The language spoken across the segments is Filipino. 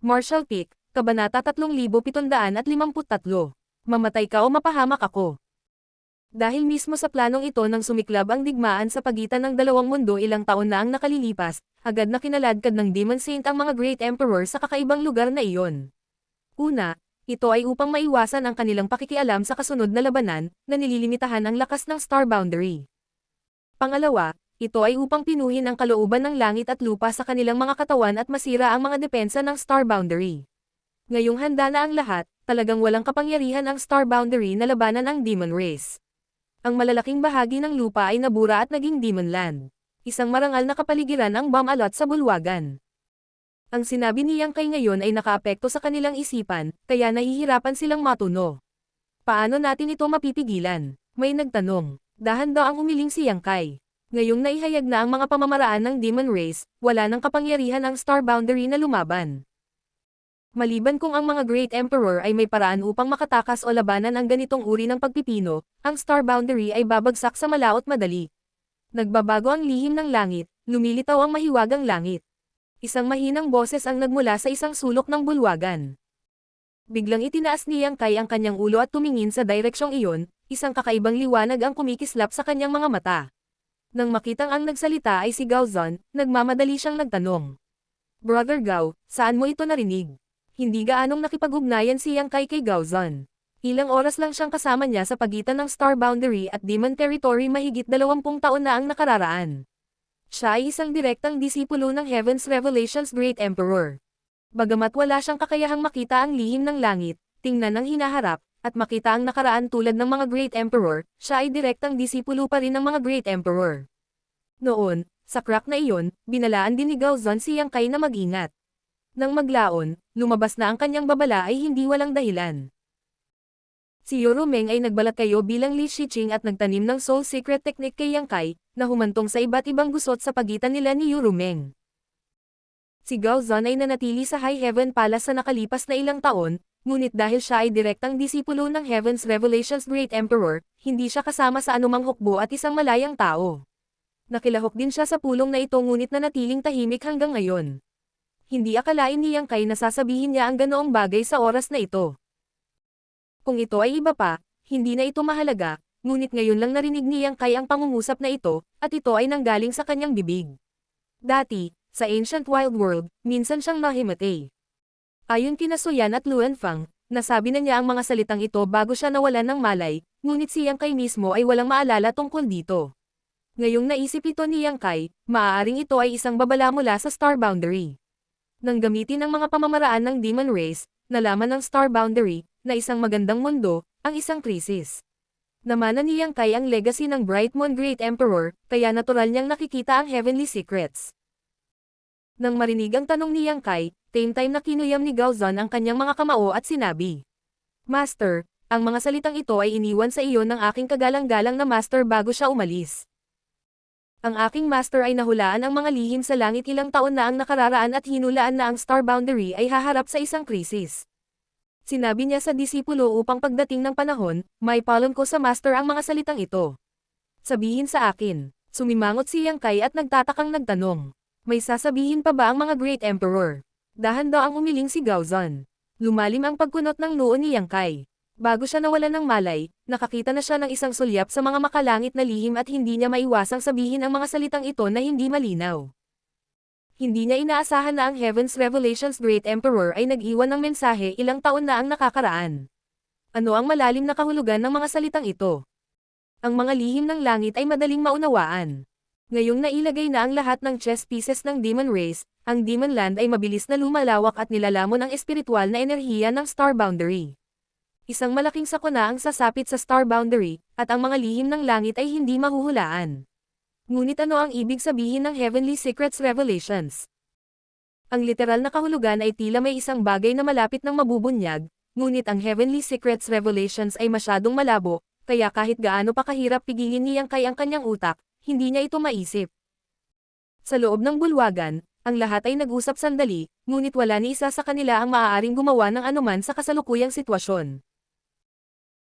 Martial Peak, Kabanata 3753. Mamatay ka o mapahamak ako. Dahil mismo sa planong ito nang sumiklab ang digmaan sa pagitan ng dalawang mundo ilang taon na ang nakalilipas, agad na kinaladkad ng Demon Saint ang mga Great Emperor sa kakaibang lugar na iyon. Una, ito ay upang maiwasan ang kanilang pakikialam sa kasunod na labanan, na nililimitahan ang lakas ng Star Boundary. Pangalawa, ito ay upang pinuhin ang kalooban ng langit at lupa sa kanilang mga katawan at masira ang mga depensa ng Star Boundary. Ngayong handa na ang lahat, talagang walang kapangyarihan ang Star Boundary na labanan ang Demon Race. Ang malalaking bahagi ng lupa ay nabura at naging Demon Land. Isang marangal na kapaligiran ang Bam-Alot sa bulwagan. Ang sinabi ni Yang Kai ngayon ay nakaapekto sa kanilang isipan, kaya nahihirapan silang matuno. Paano natin ito mapipigilan? May nagtanong. Dahan daw ang umiling si Yang Kai. Ngayong naihayag na ang mga pamamaraan ng Demon Race, wala nang kapangyarihan ang Star Boundary na lumaban. Maliban kung ang mga Great Emperor ay may paraan upang makatakas o labanan ang ganitong uri ng pagpipino, ang Star Boundary ay babagsak sa malaot madali. Nagbabago ang lihim ng langit, lumilitaw ang mahiwagang langit. Isang mahinang boses ang nagmula sa isang sulok ng bulwagan. Biglang itinaas ni Yang Kai ang kanyang ulo at tumingin sa direksyong iyon, isang kakaibang liwanag ang kumikislap sa kanyang mga mata. Nang makitang ang nagsalita ay si Gao Zon, nagmamadali siyang nagtanong. Brother Gao, saan mo ito narinig? Hindi gaanong nakipag-ugnayan si Yang Kai kay Gao Zon. Ilang oras lang siyang kasama niya sa pagitan ng Star Boundary at Demon Territory mahigit 20 taon na ang nakararaan. Siya ay isang direktang disipulo ng Heaven's Revelations Great Emperor. Bagamat wala siyang kakayahang makita ang lihim ng langit, tingnan ang hinaharap, at makita ang nakaraan tulad ng mga Great Emperor, siya ay direktang disipulo pa rin ng mga Great Emperor. Noon, sa crack na iyon, binalaan din ni Gao Zon si Yang Kai na mag-ingat. Nang maglaon, lumabas na ang kanyang babala ay hindi walang dahilan. Si Yoromeng ay nagbalat kayo bilang Li Shiqing at nagtanim ng Soul Secret Technique kay Yang Kai, na humantong sa iba't ibang gusot sa pagitan nila ni Yoromeng. Si Gao Zon ay nanatili sa High Heaven Palace sa nakalipas na ilang taon, ngunit dahil siya ay direktang disipulo ng Heaven's Revelations Great Emperor, hindi siya kasama sa anumang hukbo at isang malayang tao. Nakilahok din siya sa pulong na ito ngunit nanatiling tahimik hanggang ngayon. Hindi akalain ni Yang Kai na sasabihin niya ang ganoong bagay sa oras na ito. Kung ito ay iba pa, hindi na ito mahalaga, ngunit ngayon lang narinig ni Yang Kai ang pangungusap na ito, at ito ay nanggaling sa kanyang bibig. Dati, sa Ancient Wild World, minsan siyang nahimatay. Ayon kina Suyan at Luan Fang, nasabi na niya ang mga salitang ito bago siya nawalan ng malay, ngunit si Yang Kai mismo ay walang maalala tungkol dito. Ngayong naisip ito ni Yang Kai, maaaring ito ay isang babala mula sa Star Boundary. Nang gamitin ang mga pamamaraan ng Demon Race, nalaman ng Star Boundary, na isang magandang mundo, ang isang krisis. Namana ni Yang Kai ang legacy ng Bright Moon Great Emperor, kaya natural niyang nakikita ang heavenly secrets. Nang marinig ang tanong ni Yang Kai, same time na kinuyam ni Gao Zon ang kanyang mga kamao at sinabi, Master, ang mga salitang ito ay iniwan sa iyo ng aking kagalang-galang na master bago siya umalis. Ang aking master ay nahulaan ang mga lihim sa langit ilang taon na ang nakararaan at hinulaan na ang Star Boundary ay haharap sa isang krisis. Sinabi niya sa disipulo upang pagdating ng panahon, may palon ko sa master ang mga salitang ito. Sabihin sa akin, sumimangot si Yang Kai at nagtatakang nagtanong. May sasabihin pa ba ang mga Great Emperor? Dahan daw ang umiling si Gao Zon. Lumalim ang pagkunot ng noo ni Yang Kai. Bago siya nawalan ng malay, nakakita na siya ng isang sulyap sa mga makalangit na lihim at hindi niya maiwasang sabihin ang mga salitang ito na hindi malinaw. Hindi niya inaasahan na ang Heaven's Revelations Great Emperor ay nag-iwan ng mensahe ilang taon na ang nakakaraan. Ano ang malalim na kahulugan ng mga salitang ito? Ang mga lihim ng langit ay madaling maunawaan. Ngayong nailagay na ang lahat ng chess pieces ng Demon Race, ang Demon Land ay mabilis na lumalawak at nilalamon ang espiritual na enerhiya ng Star Boundary. Isang malaking sakuna ang sasapit sa Star Boundary, at ang mga lihim ng langit ay hindi mahuhulaan. Ngunit ano ang ibig sabihin ng Heavenly Secrets Revelations? Ang literal na kahulugan ay tila may isang bagay na malapit ng mabubunyag, ngunit ang Heavenly Secrets Revelations ay masyadong malabo, kaya kahit gaano pa kahirap pigilin ni Yang Kai ang kanyang utak, hindi niya ito maisip. Sa loob ng bulwagan, ang lahat ay nag-usap sandali, ngunit wala ni isa sa kanila ang maaaring gumawa ng anuman sa kasalukuyang sitwasyon.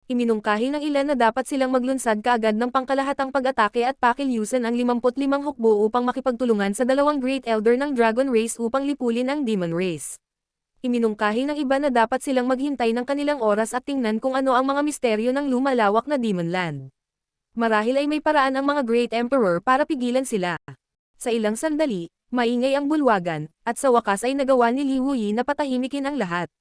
Iminungkahi ng ilan na dapat silang maglunsad kaagad ng pangkalahatang pag-atake at pakilyusan ang 55 hukbo upang makipagtulungan sa dalawang Great Elder ng Dragon Race upang lipulin ang Demon Race. Iminungkahi ng iba na dapat silang maghintay ng kanilang oras at tingnan kung ano ang mga misteryo ng lumalawak na Demon Land. Marahil ay may paraan ang mga Great Emperor para pigilan sila. Sa ilang sandali, maingay ang bulwagan, at sa wakas ay nagawa ni Li Wuyi na patahimikin ang lahat.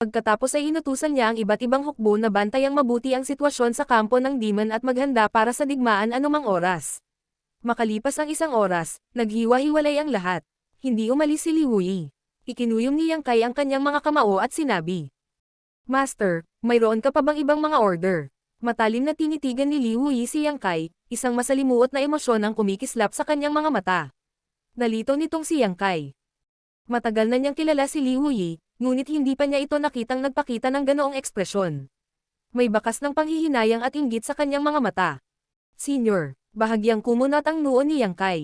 Pagkatapos ay inutusan niya ang iba't ibang hukbo na bantayang mabuti ang sitwasyon sa kampo ng Demon at maghanda para sa digmaan anumang oras. Makalipas ang isang oras, naghiwa-hiwalay ang lahat. Hindi umalis si Li Wuyi. Ikinuyom ni Yang Kai ang kanyang mga kamao at sinabi, "Master, mayroon ka pa bang ibang mga order?" Matalim na tinitigan ni Li Wuyi si Yang Kai, isang masalimuot na emosyon ang kumikislap sa kanyang mga mata. Nalito nitong si Yang Kai. Matagal na niyang kilala si Li Wuyi, ngunit hindi pa niya ito nakitang nagpakita ng ganoong ekspresyon. May bakas ng panghihinayang at inggit sa kanyang mga mata. "Senior," bahagyang kumunat ang noo ni Yang Kai.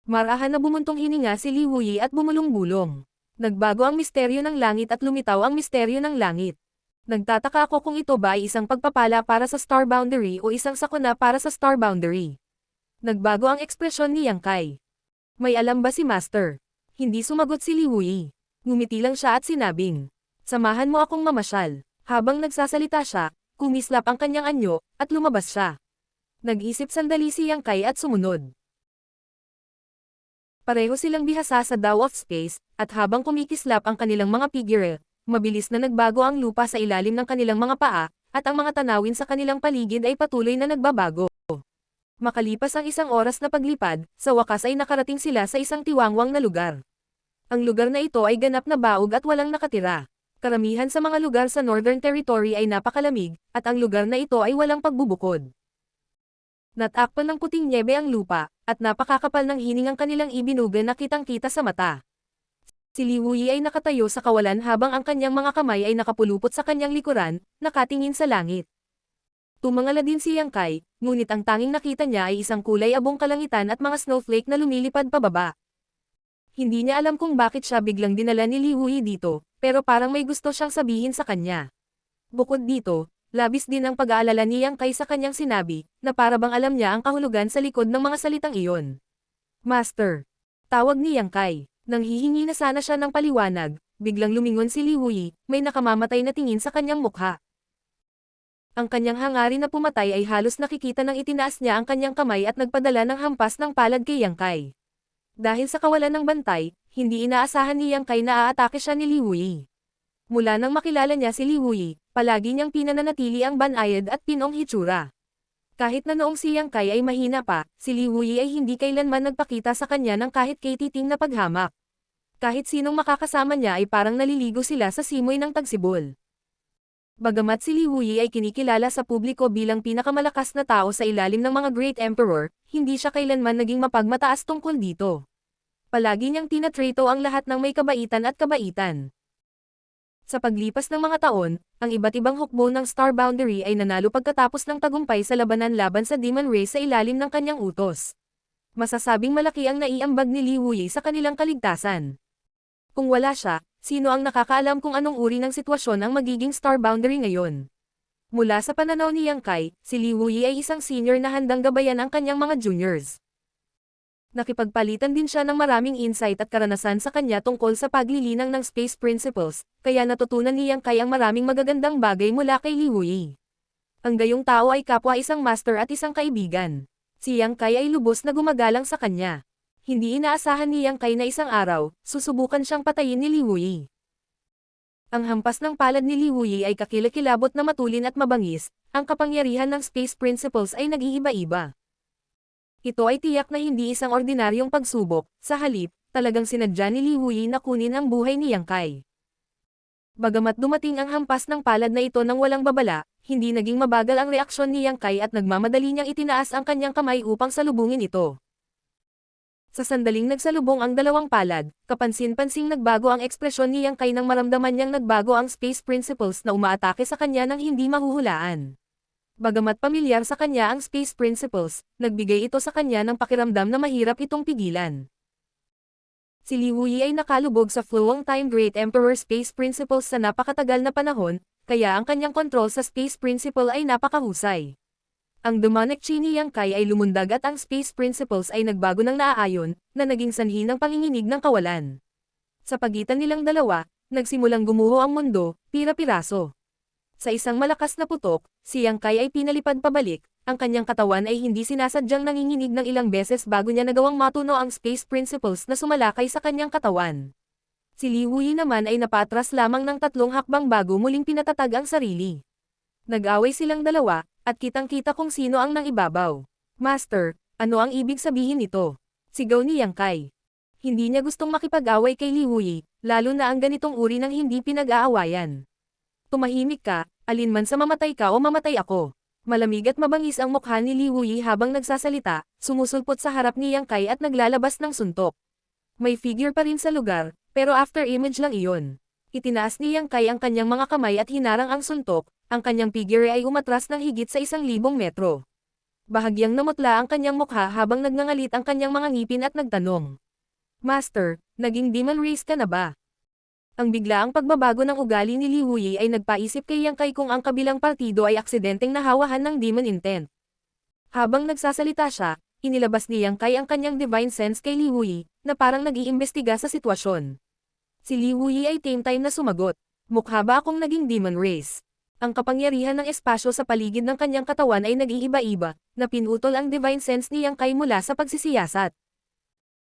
Marahan na bumuntong hininga si Li Wuyi at bumulong-bulong. Nagbago ang misteryo ng langit at lumitaw ang misteryo ng langit. Nagtataka ako kung ito ba ay isang pagpapala para sa Star Boundary o isang sakuna para sa Star Boundary. Nagbago ang ekspresyon ni Yang Kai. May alam ba si Master? Hindi sumagot si Li Wuyi. Ngumiti lang siya at sinabing, "Samahan mo akong mamasyal." Habang nagsasalita siya, kumislap ang kanyang anyo, at lumabas siya. Nag-isip sandali si Yang Kai at sumunod. Pareho silang bihasa sa Dao of Space, at habang kumikislap ang kanilang mga figure, mabilis na nagbago ang lupa sa ilalim ng kanilang mga paa, at ang mga tanawin sa kanilang paligid ay patuloy na nagbabago. Makalipas ang isang oras na paglipad, sa wakas ay nakarating sila sa isang tiwangwang na lugar. Ang lugar na ito ay ganap na baog at walang nakatira. Karamihan sa mga lugar sa Northern Territory ay napakalamig, at ang lugar na ito ay walang pagbubukod. Natakpan ng puting nyebe ang lupa, at napakakapal ng hiningang kanilang ibinuga na kitang-kita sa mata. Si Li Wuyi ay nakatayo sa kawalan habang ang kanyang mga kamay ay nakapulupot sa kanyang likuran, nakatingin sa langit. Tumangala din si Yang Kai, ngunit ang tanging nakita niya ay isang kulay abong kalangitan at mga snowflake na lumilipad pababa. Hindi niya alam kung bakit siya biglang dinala ni Li Wuyi dito, pero parang may gusto siyang sabihin sa kanya. Bukod dito, labis din ang pag-aalala ni Yang Kai sa kanyang sinabi, na para bang alam niya ang kahulugan sa likod ng mga salitang iyon. "Master." Tawag ni Yang Kai. Nang hihingi na sana siya ng paliwanag, biglang lumingon si Li Wuyi, may nakamamatay na tingin sa kanyang mukha. Ang kanyang hangarin na pumatay ay halos nakikita nang itinaas niya ang kanyang kamay at nagpadala ng hampas ng palad kay Yang Kai. Dahil sa kawalan ng bantay, hindi inaasahan ni Yang Kai na aatake siya ni Li Wuyi. Mula nang makilala niya si Li Wuyi, palagi niyang pinananatili ang banayad at pinong hitsura. Kahit na noong si Yang Kai ay mahina pa, si Li Wuyi ay hindi kailanman nagpakita sa kanya ng kahit kay-titing na paghamak. Kahit sinong makakasama niya ay parang naliligo sila sa simoy ng tagsibol. Bagamat si Li Wuyi ay kinikilala sa publiko bilang pinakamalakas na tao sa ilalim ng mga Great Emperor, hindi siya kailanman naging mapagmataas tungkol dito. Palagi niyang tinatrato ang lahat ng may kabaitan at kabaitan. Sa paglipas ng mga taon, ang iba't ibang hukbo ng Star Boundary ay nanalo pagkatapos ng tagumpay sa labanan laban sa Demon Race sa ilalim ng kanyang utos. Masasabing malaki ang naiambag ni Li Wuyi sa kanilang kaligtasan. Kung wala siya, sino ang nakakaalam kung anong uri ng sitwasyon ang magiging Star Boundary ngayon? Mula sa pananaw ni Yang Kai, si Li Wuyi ay isang senior na handang gabayan ang kanyang mga juniors. Nakipagpalitan din siya ng maraming insight at karanasan sa kanya tungkol sa paglilinang ng space principles, kaya natutunan ni Yang Kai ang maraming magagandang bagay mula kay Li Wuyi. Ang gayong tao ay kapwa isang master at isang kaibigan. Si Yang Kai ay lubos na gumagalang sa kanya. Hindi inaasahan ni Yang Kai na isang araw, susubukan siyang patayin ni Li Wuyi. Ang hampas ng palad ni Li Wuyi ay kakilakilabot na matulin at mabangis, ang kapangyarihan ng space principles ay nag-iiba-iba. Ito ay tiyak na hindi isang ordinaryong pagsubok, sa halip, talagang sinadya ni Li Wuyi na kunin ang buhay ni Yang Kai. Bagamat dumating ang hampas ng palad na ito nang walang babala, hindi naging mabagal ang reaksyon ni Yang Kai at nagmamadali niyang itinaas ang kanyang kamay upang salubungin ito. Sa sandaling nagsalubong ang dalawang palad, kapansin-pansing nagbago ang ekspresyon ni Yang Kai nang maramdaman niyang nagbago ang space principles na umaatake sa kanya nang hindi mahuhulaan. Bagamat pamilyar sa kanya ang space principles, nagbigay ito sa kanya ng pakiramdam na mahirap itong pigilan. Si Li Wuyi ay nakalubog sa Flowing Time Great Emperor Space Principles sa napakatagal na panahon, kaya ang kanyang kontrol sa space principle ay napakahusay. Ang demonic chi ni Yang Kai ay lumundag at ang space principles ay nagbago ng naaayon, na naging sanhi ng panginginig ng kawalan. Sa pagitan nilang dalawa, Nagsimulang gumuho ang mundo, pira-piraso. Sa isang malakas na putok, si Yang Kai ay pinalipad pabalik, ang kanyang katawan ay hindi sinasadyang nanginginig ng ilang beses bago niya nagawang matuno ang space principles na sumalakay sa kanyang katawan. Si Li Wuyi naman ay napaatras lamang ng 3 hakbang bago muling pinatatag ang sarili. Nag-away silang dalawa, at kitang-kita kung sino ang nangibabaw. Master, ano ang ibig sabihin nito? Sigaw ni Yang Kai. Hindi niya gustong makipag-away kay Li Wuyi, lalo na ang ganitong uri ng hindi pinag-aawayan. Tumahimik ka, alinman sa mamatay ka o mamatay ako. Malamig at mabangis ang mukha ni Li Wuyi habang nagsasalita, sumusulpot sa harap ni Yang Kai at naglalabas ng suntok. May figure pa rin sa lugar, pero after image lang iyon. Itinaas ni Yang Kai ang kanyang mga kamay at hinarang ang suntok, ang kanyang figure ay umatras ng higit sa 1,000 metro. Bahagyang namutla ang kanyang mukha habang nagngangalit ang kanyang mga ngipin at nagtanong. Master, naging demon race ka na ba? Ang biglaang pagbabago ng ugali ni Li Wuyi ay nagpaisip kay Yang Kai kung ang kabilang partido ay aksidenteng nahawahan ng demon intent. Habang nagsasalita siya, inilabas ni Yang Kai ang kanyang divine sense kay Li Wuyi, na parang nag-iimbestiga sa sitwasyon. Si Li Wuyi ay tame time na sumagot. Mukha ba akong naging demon race? Ang kapangyarihan ng espasyo sa paligid ng kanyang katawan ay nag-iiba-iba, na pinutol ang divine sense ni Yang Kai mula sa pagsisiyasat.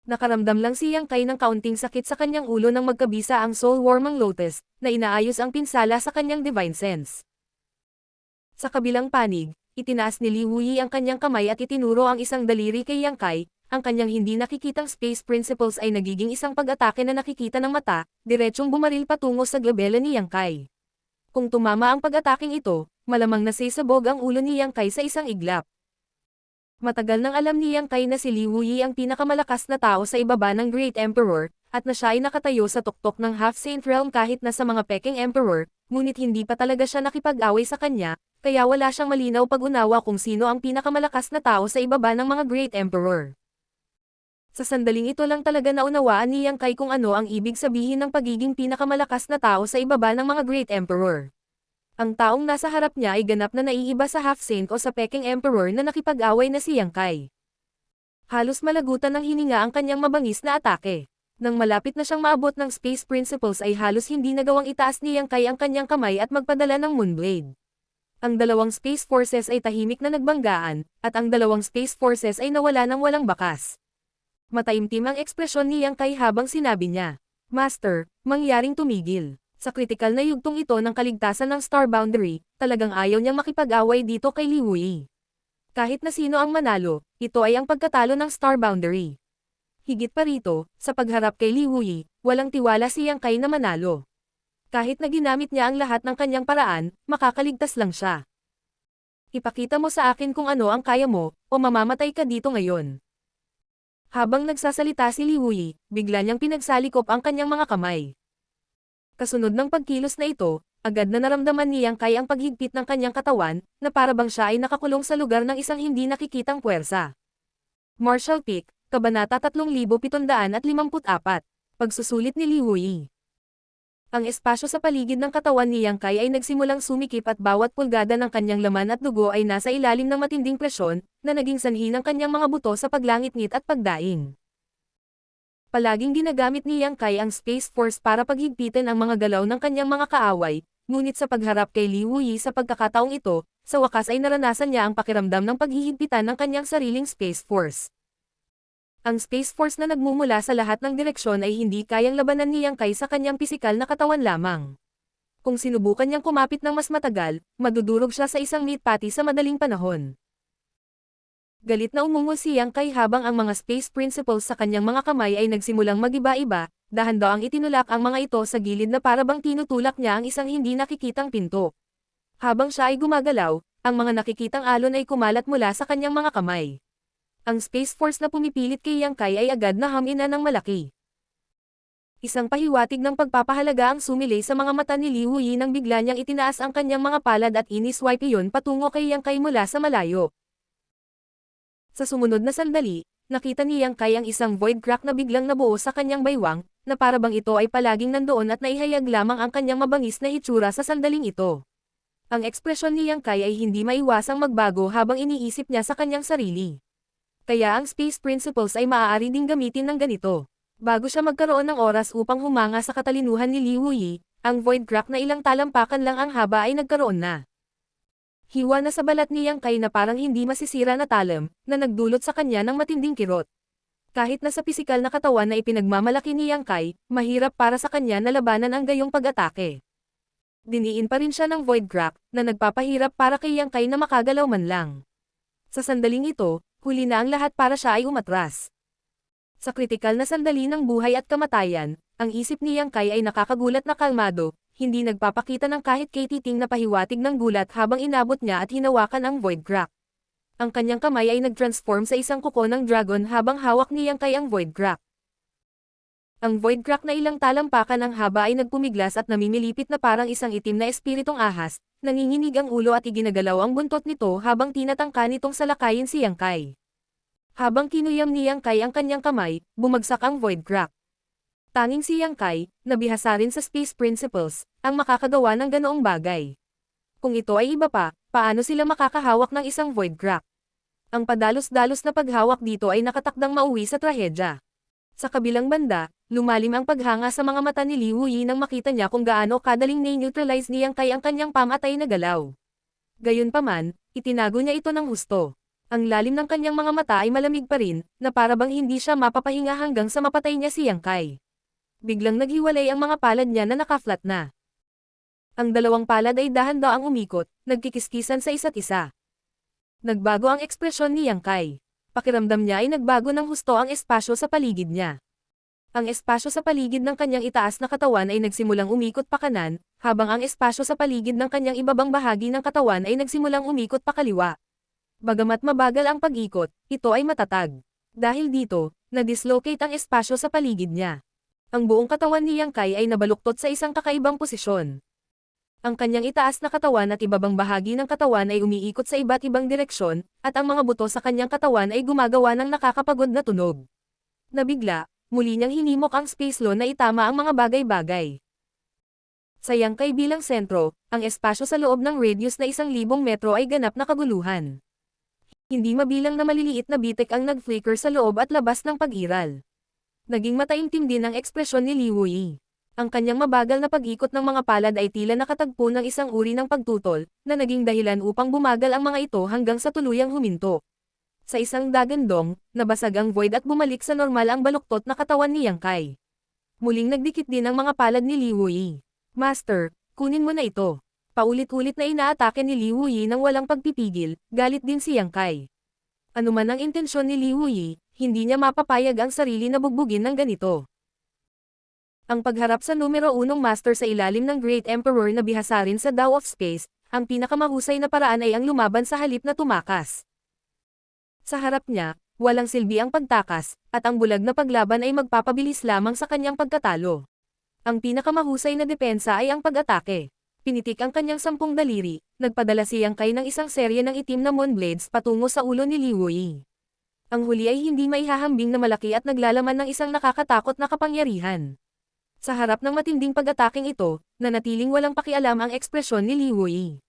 Nakaramdam lang si Yang Kai ng kaunting sakit sa kanyang ulo nang magkabisa ang soul wormang lotus, na inaayos ang pinsala sa kanyang divine sense. Sa kabilang panig, itinaas ni Li Wuyi ang kanyang kamay at itinuro ang isang daliri kay Yang Kai, ang kanyang hindi nakikitang space principles ay nagiging isang pag-atake na nakikita ng mata, diretsong bumaril patungo sa glabela ni Yang Kai. Kung tumama ang pag-ataking ito, malamang nasisabog ang ulo ni Yang Kai sa isang iglap. Matagal nang alam ni Yang Kai na si Li Wuyi ang pinakamalakas na tao sa ibaba ng Great Emperor, at na siya ay nakatayo sa tuktok ng Half-Saint Realm kahit na sa mga Peking Emperor, ngunit hindi pa talaga siya nakipag-away sa kanya, kaya wala siyang malinaw pag-unawa kung sino ang pinakamalakas na tao sa ibaba ng mga Great Emperor. Sa sandaling ito lang talaga naunawaan ni Yang Kai kung ano ang ibig sabihin ng pagiging pinakamalakas na tao sa ibaba ng mga Great Emperor. Ang taong nasa harap niya ay ganap na naiiba sa Half-Saint o sa Peking Emperor na nakipag-away na si Yang Kai. Halos malagutan ng hininga ang kanyang mabangis na atake. Nang malapit na siyang maabot ng Space Principles ay halos hindi nagawang itaas ni Yang Kai ang kanyang kamay at magpadala ng Moonblade. Ang dalawang Space Forces ay tahimik na nagbanggaan, at ang dalawang Space Forces ay nawala ng walang bakas. Mataimtim ang ekspresyon ni Yang Kai habang sinabi niya, Master, mangyaring tumigil. Sa kritikal na yugtong ito ng kaligtasan ng Star Boundary, talagang ayaw niyang makipag-away dito kay Li Wuyi. Kahit na sino ang manalo, ito ay ang pagkatalo ng Star Boundary. Higit pa rito, sa pagharap kay Li Wuyi, walang tiwala si Yang Kai na manalo. Kahit na ginamit niya ang lahat ng kanyang paraan, makakaligtas lang siya. Ipakita mo sa akin kung ano ang kaya mo, o mamamatay ka dito ngayon. Habang nagsasalita si Li Wuyi, bigla niyang pinagsalikop ang kanyang mga kamay. Kasunod ng pagkilos na ito, agad na naramdaman ni Yang Kai ang paghigpit ng kanyang katawan, na para bang siya ay nakakulong sa lugar ng isang hindi nakikitang puwersa. Martial Peak, Kabanata 3754. Pagsusulit ni Li Wuyi. Ang espasyo sa paligid ng katawan ni Yang Kai ay nagsimulang sumikip at bawat pulgada ng kanyang laman at dugo ay nasa ilalim ng matinding presyon, na naging sanhi ng kanyang mga buto sa paglangit-ngit at pagdaing. Palaging ginagamit ni Yang Kai ang Space Force para paghigpitin ang mga galaw ng kanyang mga kaaway, ngunit sa pagharap kay Li Wuyi sa pagkakataong ito, sa wakas ay naranasan niya ang pakiramdam ng paghihigpitan ng kanyang sariling Space Force. Ang Space Force na nagmumula sa lahat ng direksyon ay hindi kayang labanan ni Yang Kai sa kanyang pisikal na katawan lamang. Kung sinubukan niyang kumapit ng mas matagal, madudurog siya sa isang meat patty sa madaling panahon. Galit na umungo si Yang Kai habang ang mga Space Principles sa kanyang mga kamay ay nagsimulang mag-iba-iba, dahan-daang itinulak ang mga ito sa gilid na para bang tinutulak niya ang isang hindi nakikitang pinto. Habang siya ay gumagalaw, ang mga nakikitang alon ay kumalat mula sa kanyang mga kamay. Ang Space Force na pumipilit kay Yang Kai ay agad na hamina ng malaki. Isang pahiwatig ng pagpapahalaga ang sumilay sa mga mata ni Li Wuyi nang bigla niyang itinaas ang kanyang mga palad at iniswipe iyon patungo kay Yang Kai mula sa malayo. Sa sumunod na sandali, nakita ni Yang Kai ang isang void crack na biglang nabuo sa kanyang baywang, na para bang ito ay palaging nandoon at naihayag lamang ang kanyang mabangis na hitsura sa sandaling ito. Ang ekspresyon ni Yang Kai ay hindi maiwasang magbago habang iniisip niya sa kanyang sarili. Kaya ang Space Principles ay maaari ding gamitin ng ganito. Bago siya magkaroon ng oras upang humanga sa katalinuhan ni Liu Yi, ang void crack na ilang talampakan lang ang haba ay nagkaroon na. Hiwa na sa balat ni Yang Kai na parang hindi masisira na talam, na nagdulot sa kanya ng matinding kirot. Kahit na sa pisikal na katawan na ipinagmamalaki ni Yang Kai, mahirap para sa kanya na labanan ang gayong pag-atake. Diniin pa rin siya ng void crack, na nagpapahirap para kay Yang Kai na makagalaw man lang. Sa sandaling ito, huli na ang lahat para siya ay umatras. Sa kritikal na sandali ng buhay at kamatayan, ang isip ni Yang Kai ay nakakagulat na kalmado, hindi nagpapakita ng kahit kay titing na pahiwatig ng gulat habang inabot niya at hinawakan ang void crack. Ang kanyang kamay ay nag-transform sa isang kuko ng dragon habang hawak ni Yang Kai ang void crack. Ang void crack na ilang talampakan ng haba ay nagpumiglas at namimilipit na parang isang itim na espiritong ahas, nanginginig ang ulo at iginagalaw ang buntot nito habang tinatangka nitong salakayin si Yang Kai. Habang kinuyam ni Yang Kai ang kanyang kamay, bumagsak ang void crack. Tanging si Yang Kai, nabihasa rin sa space principles, ang makakagawa ng ganoong bagay. Kung ito ay iba pa, paano sila makakahawak ng isang void crack? Ang padalos-dalos na paghawak dito ay nakatakdang mauwi sa trahedya. Sa kabilang banda, lumalim ang paghanga sa mga mata ni Liu Yi nang makita niya kung gaano kadaling na-neutralize ni Yang Kai ang kanyang pamatay na galaw. Gayunpaman, itinago niya ito ng husto. Ang lalim ng kanyang mga mata ay malamig pa rin, na para bang hindi siya mapapahinga hanggang sa mapatay niya si Yang Kai. Biglang naghiwalay ang mga palad niya na naka-flat na. Ang dalawang palad ay dahan-daang umikot, nagkikiskisan sa isa't isa. Nagbago ang ekspresyon ni Yang Kai. Pakiramdam niya ay nagbago ng husto ang espasyo sa paligid niya. Ang espasyo sa paligid ng kanyang itaas na katawan ay nagsimulang umikot pa kanan, habang ang espasyo sa paligid ng kanyang ibabang bahagi ng katawan ay nagsimulang umikot pa kaliwa. Bagamat mabagal ang pag-ikot, ito ay matatag. Dahil dito, na-dislocate ang espasyo sa paligid niya. Ang buong katawan ni Yang Kai ay nabaluktot sa isang kakaibang posisyon. Ang kanyang itaas na katawan at ibabang bahagi ng katawan ay umiikot sa iba't ibang direksyon, at ang mga buto sa kanyang katawan ay gumagawa ng nakakapagod na tunog. Nabigla, muli niyang hinimok ang space law na itama ang mga bagay-bagay. Sa Yang Kai bilang sentro, ang espasyo sa loob ng radius na 1,000 metro ay ganap na kaguluhan. Hindi mabilang na maliliit na bitik ang nag-flicker sa loob at labas ng pag-iral. Naging mataimtim din ang ekspresyon ni Liu Yi. Ang kanyang mabagal na pag-ikot ng mga palad ay tila nakatagpo ng isang uri ng pagtutol, na naging dahilan upang bumagal ang mga ito hanggang sa tuluyang huminto. Sa isang dagandong, nabasag ang void at bumalik sa normal ang baluktot na katawan ni Yang Kai. Muling nagdikit din ang mga palad ni Liu Yi. Master, kunin mo na ito. Paulit-ulit na inaatake ni Liu Yi nang walang pagpipigil, galit din si Yang Kai. Ano man ang intensyon ni Liu Yi, hindi niya mapapayag ang sarili na bugbugin ng ganito. Ang pagharap sa numero 1 master sa ilalim ng Great Emperor na bihasa rin sa Tao of Space, ang pinakamahusay na paraan ay ang lumaban sa halip na tumakas. Sa harap niya, walang silbi ang pagtakas, at ang bulag na paglaban ay magpapabilis lamang sa kanyang pagkatalo. Ang pinakamahusay na depensa ay ang pag-atake. Pinitik ang kanyang 10 daliri, nagpadala si Yang Kai ng isang serye ng itim na moonblades patungo sa ulo ni Liu Yi. Ang huli ay hindi maihahambing na malaki at naglalaman ng isang nakakatakot na kapangyarihan. Sa harap ng matinding pag-ataking ito, nanatiling walang pakialam ang ekspresyon ni Liu Yi.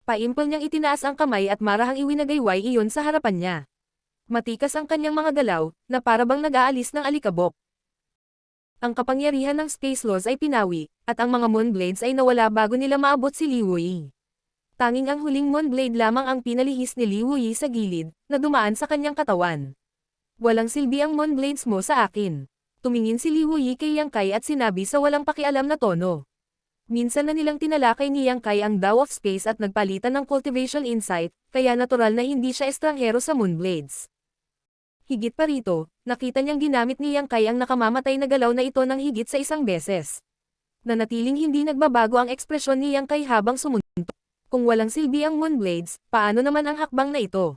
Paimpol niyang itinaas ang kamay at marahang iwinagayway iyon sa harapan niya. Matikas ang kanyang mga galaw, na parabang nag-aalis ng alikabok. Ang kapangyarihan ng Space Laws ay pinawi, at ang mga Moonblades ay nawala bago nila maabot si Liu Yi. Tanging ang huling Moonblade lamang ang pinalihis ni Liu Yi sa gilid, na dumaan sa kanyang katawan. Walang silbi ang Moonblades mo sa akin. Tumingin si Liu Yi kay Yang Kai at sinabi sa walang pakialam na tono. Minsan na nilang tinalakay ni Yang Kai ang Tao of Space at nagpalitan ng cultivation insight, kaya natural na hindi siya estranghero sa Moonblades. Higit pa rito, nakita niyang ginamit ni Yang Kai ang nakamamatay na galaw na ito ng higit sa 1 beses. Nanatiling hindi nagbabago ang ekspresyon ni Yang Kai habang sumuntok. Kung walang silbi ang Moonblades, paano naman ang hakbang na ito?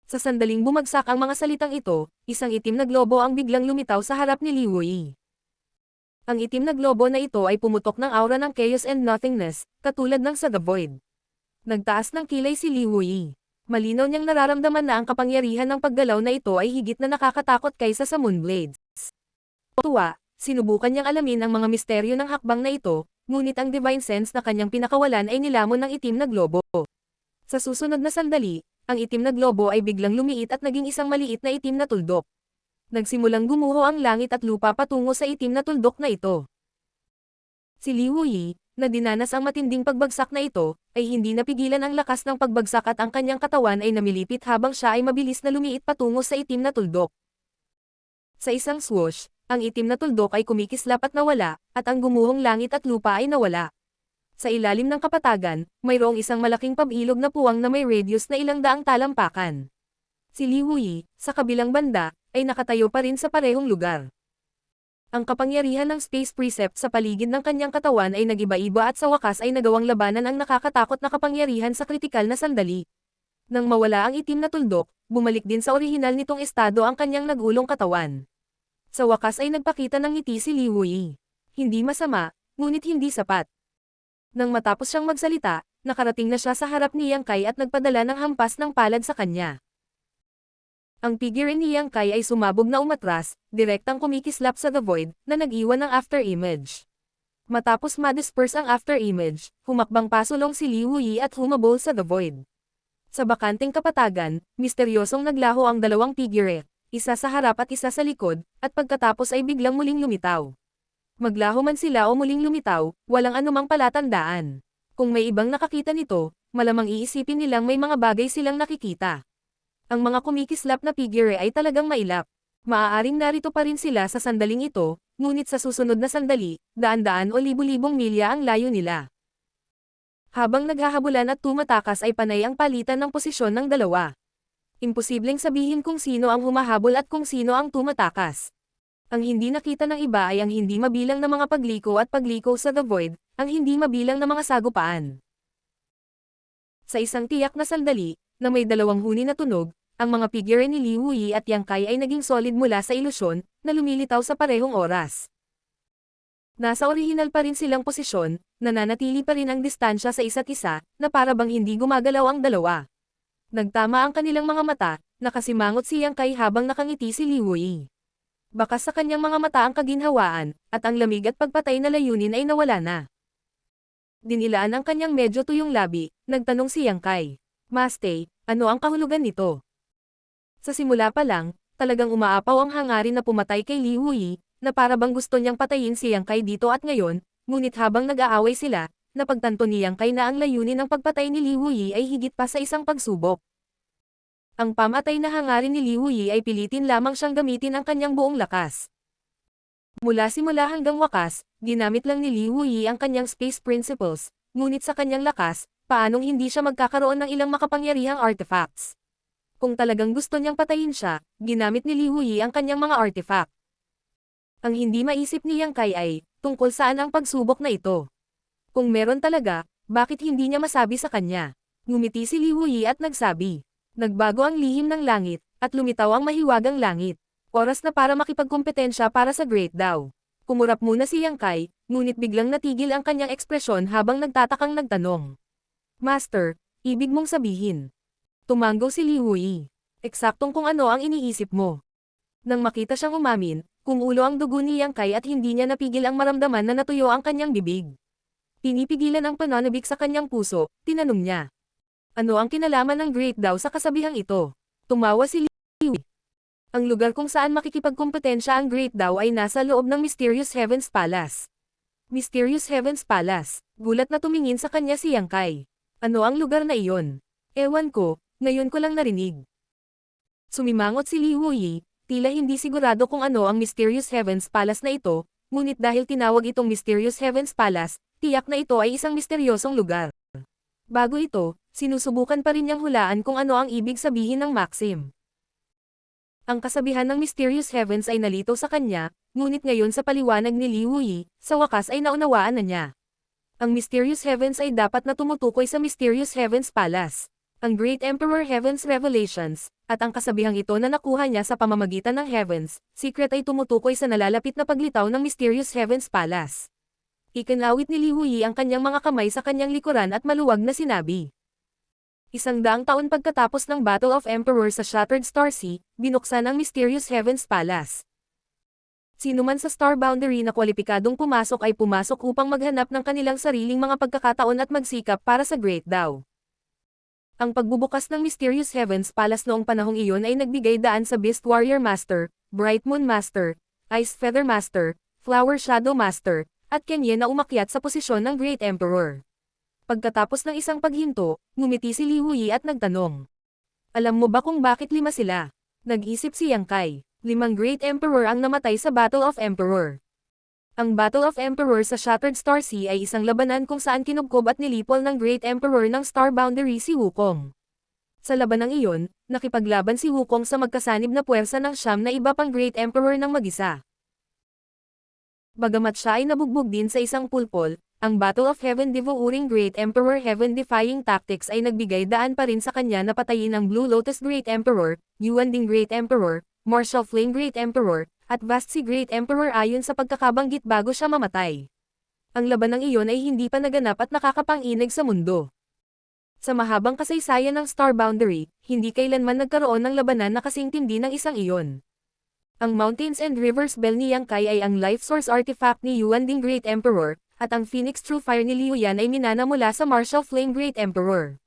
Sa sandaling bumagsak ang mga salitang ito, isang itim na globo ang biglang lumitaw sa harap ni Liu Yi. Ang itim na globo na ito ay pumutok ng aura ng chaos and nothingness, katulad ng sa The Void. Nagtaas ng kilay si Liu Yi. Malinaw niyang nararamdaman na ang kapangyarihan ng paggalaw na ito ay higit na nakakatakot kaysa sa Moonblades. Tuwa, sinubukan niyang alamin ang mga misteryo ng hakbang na ito, ngunit ang divine sense na kanyang pinakawalan ay nilamon ng itim na globo. Sa susunod na sandali, ang itim na globo ay biglang lumiit at naging isang maliit na itim na tuldok. Nagsimulang gumuho ang langit at lupa patungo sa itim na tuldok na ito. Si Li Wuyi, na dinanas ang matinding pagbagsak na ito, ay hindi napigilan ang lakas ng pagbagsak at ang kanyang katawan ay namilipit habang siya ay mabilis na lumiit patungo sa itim na tuldok. Sa isang swoosh, ang itim na tuldok ay kumikislap at nawala, at ang gumuhong langit at lupa ay nawala. Sa ilalim ng kapatagan, mayroong isang malaking pabilog na puwang na may radius na ilang daang talampakan. Si Li Wuyi, sa kabilang banda, ay nakatayo pa rin sa parehong lugar. Ang kapangyarihan ng space precept sa paligid ng kanyang katawan ay nagiba-iba at sa wakas ay nagawang labanan ang nakakatakot na kapangyarihan sa kritikal na sandali. Nang mawala ang itim na tuldok, bumalik din sa orihinal nitong estado ang kanyang nagulong katawan. Sa wakas ay nagpakita ng ngiti si Li Wuyi. Hindi masama, ngunit hindi sapat. Nang matapos siyang magsalita, nakarating na siya sa harap ni Yang Kai at nagpadala ng hampas ng palad sa kanya. Ang figure ni Yang Kai ay sumabog na umatras, direktang kumikislap sa The Void, na nag-iwan ng afterimage. Matapos ma-disperse ang afterimage, humakbang pasulong si Li Wuyi at humabol sa The Void. Sa bakanteng kapatagan, misteryosong naglaho ang dalawang figure, isa sa harap at isa sa likod, at pagkatapos ay biglang muling lumitaw. Maglaho man sila o muling lumitaw, walang anumang palatandaan. Kung may ibang nakakita nito, malamang iisipin nilang may mga bagay silang nakikita. Ang mga kumikislap na figure ay talagang mailap. Maaaring narito pa rin sila sa sandaling ito, ngunit sa susunod na sandali, daan-daan o libu-libong milya ang layo nila. Habang naghahabulan at tumatakas ay panay ang palitan ng posisyon ng dalawa. Imposibleng sabihin kung sino ang humahabol at kung sino ang tumatakas. Ang hindi nakita ng iba ay ang hindi mabilang na mga pagliko at pagliko sa The Void, ang hindi mabilang na mga sagupaan. Sa isang tiyak na sandali, na may dalawang huni na tunog, ang mga figure ni Li Wuyi at Yang Kai ay naging solid mula sa ilusyon, na lumilitaw sa parehong oras. Nasa orihinal pa rin silang posisyon, nananatili pa rin ang distansya sa isa't isa, na para bang hindi gumagalaw ang dalawa. Nagtama ang kanilang mga mata, nakasimangot si Yang Kai habang nakangiti si Li Wuyi. Baka sa kanyang mga mata ang kaginhawaan, at ang lamig at pagpatay na layunin ay nawala na. Dinilaan ang kanyang medyo tuyong labi, nagtanong si Yang Kai. Master, ano ang kahulugan nito? Sa simula pa lang, talagang umaapaw ang hangarin na pumatay kay Li Wuyi, na para bang gusto niyang patayin si Yang Kai dito at ngayon, ngunit habang nag-aaway sila, napagtanto ni Yang Kai na ang layunin ng pagpatay ni Li Wuyi ay higit pa sa isang pagsubok. Ang pamatay na hangarin ni Li Wuyi ay pilitin lamang siyang gamitin ang kanyang buong lakas. Mula simula hanggang wakas, ginamit lang ni Li Wuyi ang kanyang space principles, ngunit sa kanyang lakas, paanong hindi siya magkakaroon ng ilang makapangyarihang artifacts? Kung talagang gusto niyang patayin siya, ginamit ni Li Wuyi ang kanyang mga artifact. Ang hindi maisip ni Yang Kai ay, tungkol saan ang pagsubok na ito? Kung meron talaga, bakit hindi niya masabi sa kanya? Ngumiti si Li Wuyi at nagsabi. Nagbago ang lihim ng langit, at lumitaw ang mahiwagang langit. Oras na para makipagkompetensya para sa Great Daw. Kumurap muna si Yang Kai, ngunit biglang natigil ang kanyang ekspresyon habang nagtatakang nagtanong. Master, ibig mong sabihin? Tumanggo si Li Wuyi. Eksaktong kung ano ang iniisip mo. Nang makita siyang umamin, kumulo ang dugo ni Yang Kai at hindi niya napigil ang maramdaman na natuyo ang kanyang bibig. Pinipigilan ang pananabik sa kanyang puso, tinanong niya. Ano ang kinalaman ng Great Daw sa kasabihang ito? Tumawa si Li Wuyi. Ang lugar kung saan makikipagkompetensya ang Great Daw ay nasa loob ng Mysterious Heavens Palace. Mysterious Heavens Palace, gulat na tumingin sa kanya si Yang Kai. Ano ang lugar na iyon? Ewan ko, ngayon ko lang narinig. Sumimangot si Li Wuyi, tila hindi sigurado kung ano ang Mysterious Heavens Palace na ito, ngunit dahil tinawag itong Mysterious Heavens Palace, tiyak na ito ay isang misteryosong lugar. Bago ito, sinusubukan pa rin niyang hulaan kung ano ang ibig sabihin ng maxim. Ang kasabihan ng Mysterious Heavens ay nalito sa kanya, ngunit ngayon sa paliwanag ni Li Wuyi, sa wakas ay naunawaan na niya. Ang Mysterious Heavens ay dapat na tumutukoy sa Mysterious Heavens Palace. Ang Great Emperor Heavens Revelations, at ang kasabihang ito na nakuha niya sa pamamagitan ng Heavens, Secret ay tumutukoy sa nalalapit na paglitaw ng Mysterious Heavens Palace. Ikinawit ni Li Wuyi ang kanyang mga kamay sa kanyang likuran at maluwag na sinabi. 100 taon pagkatapos ng Battle of Emperor sa Shattered Star Sea, binuksan ang Mysterious Heavens Palace. Sino man sa Star Boundary na kwalipikadong pumasok ay pumasok upang maghanap ng kanilang sariling mga pagkakataon at magsikap para sa Great Daw. Ang pagbubukas ng Mysterious Heavens Palace noong panahong iyon ay nagbigay daan sa Beast Warrior Master, Bright Moon Master, Ice Feather Master, Flower Shadow Master, at Kenye na umakyat sa posisyon ng Great Emperor. Pagkatapos ng isang paghinto, ngumiti si Li Wuyi at nagtanong. Alam mo ba kung bakit 5 sila? Nag-isip si Yang Kai. 5 Great Emperor ang namatay sa Battle of Emperor. Ang Battle of Emperor sa Shattered Star Sea ay isang labanan kung saan kinubkob at nilipol ng Great Emperor ng Star Boundary si Wukong. Sa labanang iyon, nakipaglaban si Wukong sa magkasanib na puwersa ng 9 na iba pang Great Emperor ng mag-isa. Bagamat siya ay nabugbog din sa isang pulpol, ang Battle of Heaven devouring Great Emperor Heaven-defying tactics ay nagbigay daan pa rin sa kanya na patayin ang Blue Lotus Great Emperor, Yuan Ding Great Emperor, Martial Flame Great Emperor, at Vast Sea Great Emperor ayon sa pagkakabanggit bago siya mamatay. Ang labanang iyon ay hindi pa naganap at nakakapang-inig sa mundo. Sa mahabang kasaysayan ng Star Boundary, hindi kailanman nagkaroon ng labanan na kasing tindi ng isang iyon. Ang Mountains and Rivers Bell ni Yang Kai ay ang life source artifact ni Yuan Ding Great Emperor, at ang Phoenix True Fire ni Liu Yan ay minana mula sa Martial Flame Great Emperor.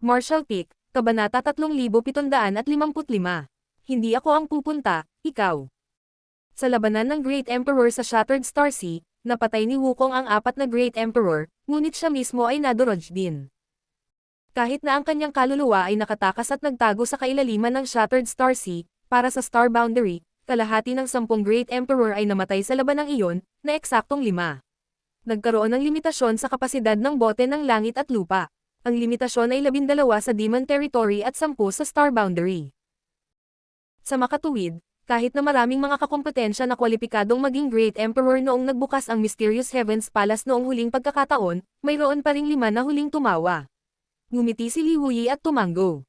Martial Peak, Kabanata 3755. Hindi ako ang pupunta, ikaw. Sa labanan ng Great Emperor sa Shattered Star Sea, napatay ni Wukong ang 4 na Great Emperor, ngunit siya mismo ay nadurog din. Kahit na ang kanyang kaluluwa ay nakatakas at nagtago sa kailaliman ng Shattered Star Sea, para sa Star Boundary, kalahati ng 10 Great Emperor ay namatay sa labanang iyon, na eksaktong 5. Nagkaroon ng limitasyon sa kapasidad ng bote ng langit at lupa. Ang limitasyon ay 12 sa Demon Territory at 10 sa Star Boundary. Sa makatuwid, kahit na maraming mga kakompetensya na kwalipikadong maging Great Emperor noong nagbukas ang Mysterious Heavens Palace noong huling pagkakataon, mayroon pa ring 5 na huling tumawa. Ngumiti si Li Wuyi at tumango.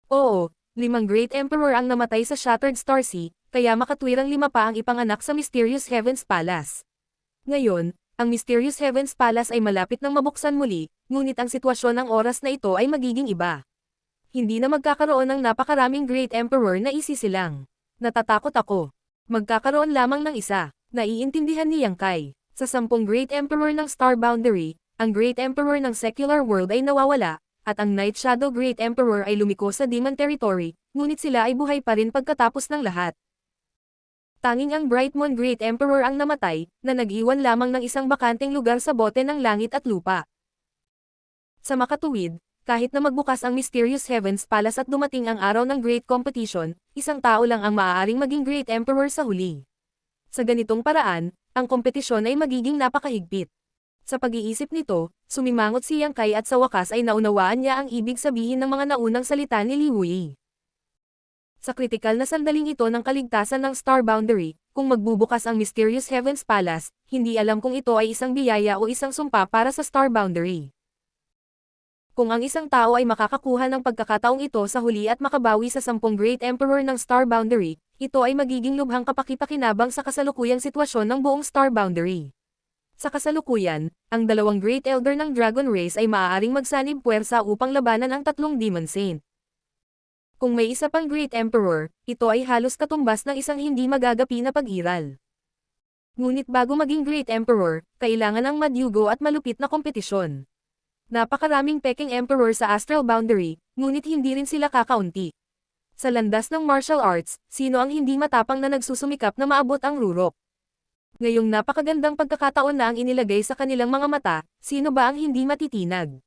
Oo, 5 Great Emperor ang namatay sa Shattered Star Sea, kaya makatwirang 5 pa ang ipanganak sa Mysterious Heavens Palace. Ngayon, ang Mysterious Heavens Palace ay malapit nang mabuksan muli, ngunit ang sitwasyon ng oras na ito ay magiging iba. Hindi na magkakaroon ng napakaraming Great Emperor na isisilang. Natatakot ako. Magkakaroon lamang ng isa. Naiintindihan ni Yang Kai. Sa 10 Great Emperor ng Star Boundary, ang Great Emperor ng Secular World ay nawawala, at ang Night Shadow Great Emperor ay lumiko sa Demon Territory, ngunit sila ay buhay pa rin pagkatapos ng lahat. Tanging ang Bright Moon Great Emperor ang namatay, na nag-iwan lamang ng isang bakanteng lugar sa bote ng langit at lupa. Sa makatuwid, kahit na magbukas ang Mysterious Heavens Palace at dumating ang araw ng Great Competition, isang tao lang ang maaaring maging Great Emperor sa huli. Sa ganitong paraan, ang kompetisyon ay magiging napakahigpit. Sa pag-iisip nito, sumimangot si Yang Kai at sa wakas ay naunawaan niya ang ibig sabihin ng mga naunang salita ni Li Wuyi. Sa kritikal na sandaling ito ng kaligtasan ng Star Boundary, kung magbubukas ang Mysterious Heavens Palace, hindi alam kung ito ay isang biyaya o isang sumpa para sa Star Boundary. Kung ang isang tao ay makakakuha ng pagkakataong ito sa huli at makabawi sa 10 Great Emperor ng Star Boundary, ito ay magiging lubhang kapaki-pakinabang sa kasalukuyang sitwasyon ng buong Star Boundary. Sa kasalukuyan, ang 2 Great Elder ng Dragon Race ay maaaring magsanib puwersa upang labanan ang 3 Demon Saint. Kung may isa pang Great Emperor, ito ay halos katumbas ng isang hindi magagapi na pag-iral. Ngunit bago maging Great Emperor, kailangan ng madyugo at malupit na kompetisyon. Napakaraming peking Emperor sa Astral Boundary, ngunit hindi rin sila kakaunti. Sa landas ng martial arts, sino ang hindi matapang na nagsusumikap na maabot ang rurok? Ngayong napakagandang pagkakataon na ang inilagay sa kanilang mga mata, sino ba ang hindi matitinag?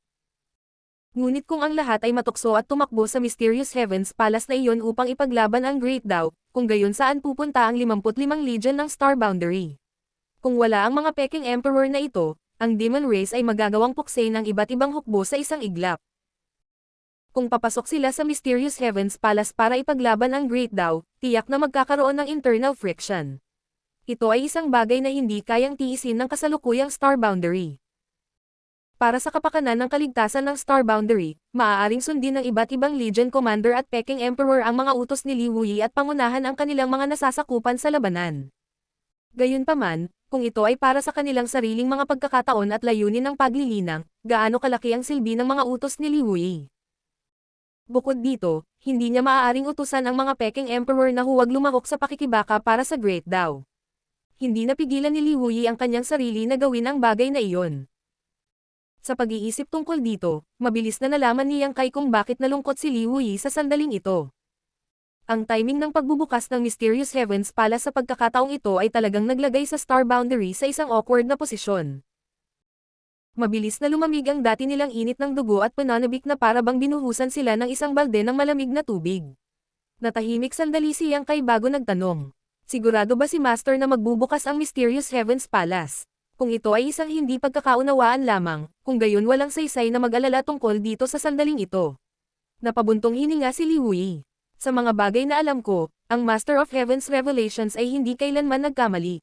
Ngunit kung ang lahat ay matukso at tumakbo sa Mysterious Heavens Palace na iyon upang ipaglaban ang Great Dao, kung gayon saan pupunta ang 55 Legion ng Star Boundary? Kung wala ang mga peking Emperor na ito, ang Demon Race ay magagawang pukse ng iba't ibang hukbo sa isang iglap. Kung papasok sila sa Mysterious Heavens Palace para ipaglaban ang Great Dao, tiyak na magkakaroon ng internal friction. Ito ay isang bagay na hindi kayang tiisin ng kasalukuyang Star Boundary. Para sa kapakanan ng kaligtasan ng Star Boundary, maaaring sundin ng iba't ibang Legion Commander at Peking Emperor ang mga utos ni Li Wuyi at pangunahan ang kanilang mga nasasakupan sa labanan. Gayunpaman, kung ito ay para sa kanilang sariling mga pagkakataon at layunin ng paglilinang, gaano kalaki ang silbi ng mga utos ni Li Wuyi. Bukod dito, hindi niya maaaring utusan ang mga Peking Emperor na huwag lumahok sa pakikibaka para sa Great Dao. Hindi napigilan ni Li Wuyi ang kanyang sarili na gawin ang bagay na iyon. Sa pag-iisip tungkol dito, mabilis na nalaman ni Yang Kai kung bakit nalungkot si Li Wuyi sa sandaling ito. Ang timing ng pagbubukas ng Mysterious Heavens Palace sa pagkakataong ito ay talagang naglagay sa Star Boundary sa isang awkward na posisyon. Mabilis na lumamig ang dati nilang init ng dugo at pananabik na para bang binuhusan sila ng isang balde ng malamig na tubig. Natahimik sandali si Yang Kai bago nagtanong. Sigurado ba si Master na magbubukas ang Mysterious Heavens Palace? Kung ito ay isang hindi pagkakaunawaan lamang, kung gayon walang saysay na mag-alala tungkol dito sa sandaling ito. Napabuntong hininga si Li Hui. Sa mga bagay na alam ko, ang Master of Heaven's Revelations ay hindi kailanman nagkamali.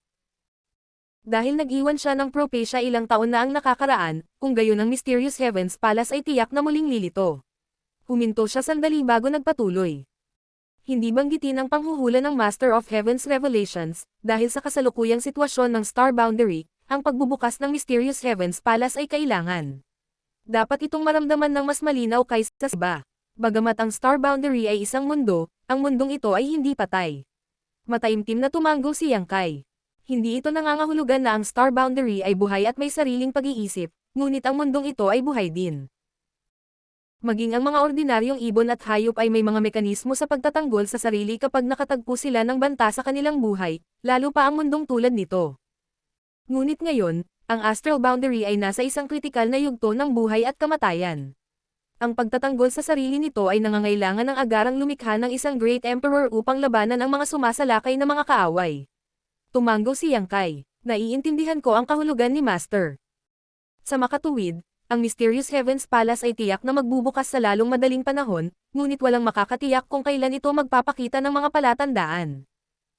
Dahil nag-iwan siya ng propesya ilang taon na ang nakakaraan, kung gayon ang Mysterious Heavens Palace ay tiyak na muling lilito. Huminto siya sandali bago nagpatuloy. Hindi banggitin ang panghuhula ng Master of Heaven's Revelations, dahil sa kasalukuyang sitwasyon ng Star Boundary, ang pagbubukas ng Mysterious Heavens Palace ay kailangan. Dapat itong maramdaman ng mas malinaw kaysa sa iba. Bagamat ang Star Boundary ay isang mundo, ang mundong ito ay hindi patay. Mataimtim na tumango si Yang Kai. Hindi ito nangangahulugan na ang Star Boundary ay buhay at may sariling pag-iisip, ngunit ang mundong ito ay buhay din. Maging ang mga ordinaryong ibon at hayop ay may mga mekanismo sa pagtatanggol sa sarili kapag nakatagpo sila ng banta sa kanilang buhay, lalo pa ang mundong tulad nito. Ngunit ngayon, ang Astral Boundary ay nasa isang kritikal na yugto ng buhay at kamatayan. Ang pagtatanggol sa sarili nito ay nangangailangan ng agarang lumikha ng isang Great Emperor upang labanan ang mga sumasalakay na mga kaaway. Tumango si Yang Kai. Naiintindihan ko ang kahulugan ni Master. Sa makatuwid, ang Mysterious Heavens Palace ay tiyak na magbubukas sa lalong madaling panahon, ngunit walang makakatiyak kung kailan ito magpapakita ng mga palatandaan.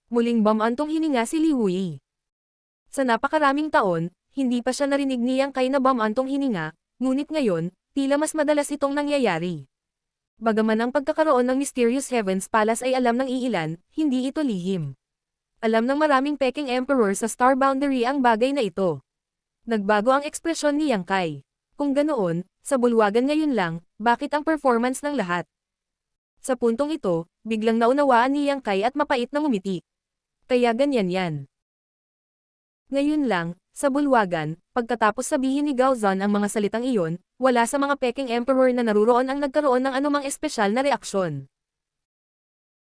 Muling bamantong hininga si Li Hui. Sa napakaraming taon, hindi pa siya narinig ni Yang Kai na bamantong hininga, ngunit ngayon, tila mas madalas itong nangyayari. Bagaman ang pagkakaroon ng Mysterious Heavens Palace ay alam ng iilan, hindi ito lihim. Alam ng maraming Peking Emperor sa Star Boundary ang bagay na ito. Nagbago ang ekspresyon ni Yang Kai. Kung ganoon, sa bulwagan ngayon lang, bakit ang performance ng lahat? Sa puntong ito, biglang naunawaan ni Yang Kai at mapait na ngumiti. Kaya ganyan yan. Ngayon lang, sa bulwagan, pagkatapos sabihin ni Gao Zan ang mga salitang iyon, wala sa mga Peking Emperor na naruroon ang nagkaroon ng anumang espesyal na reaksyon.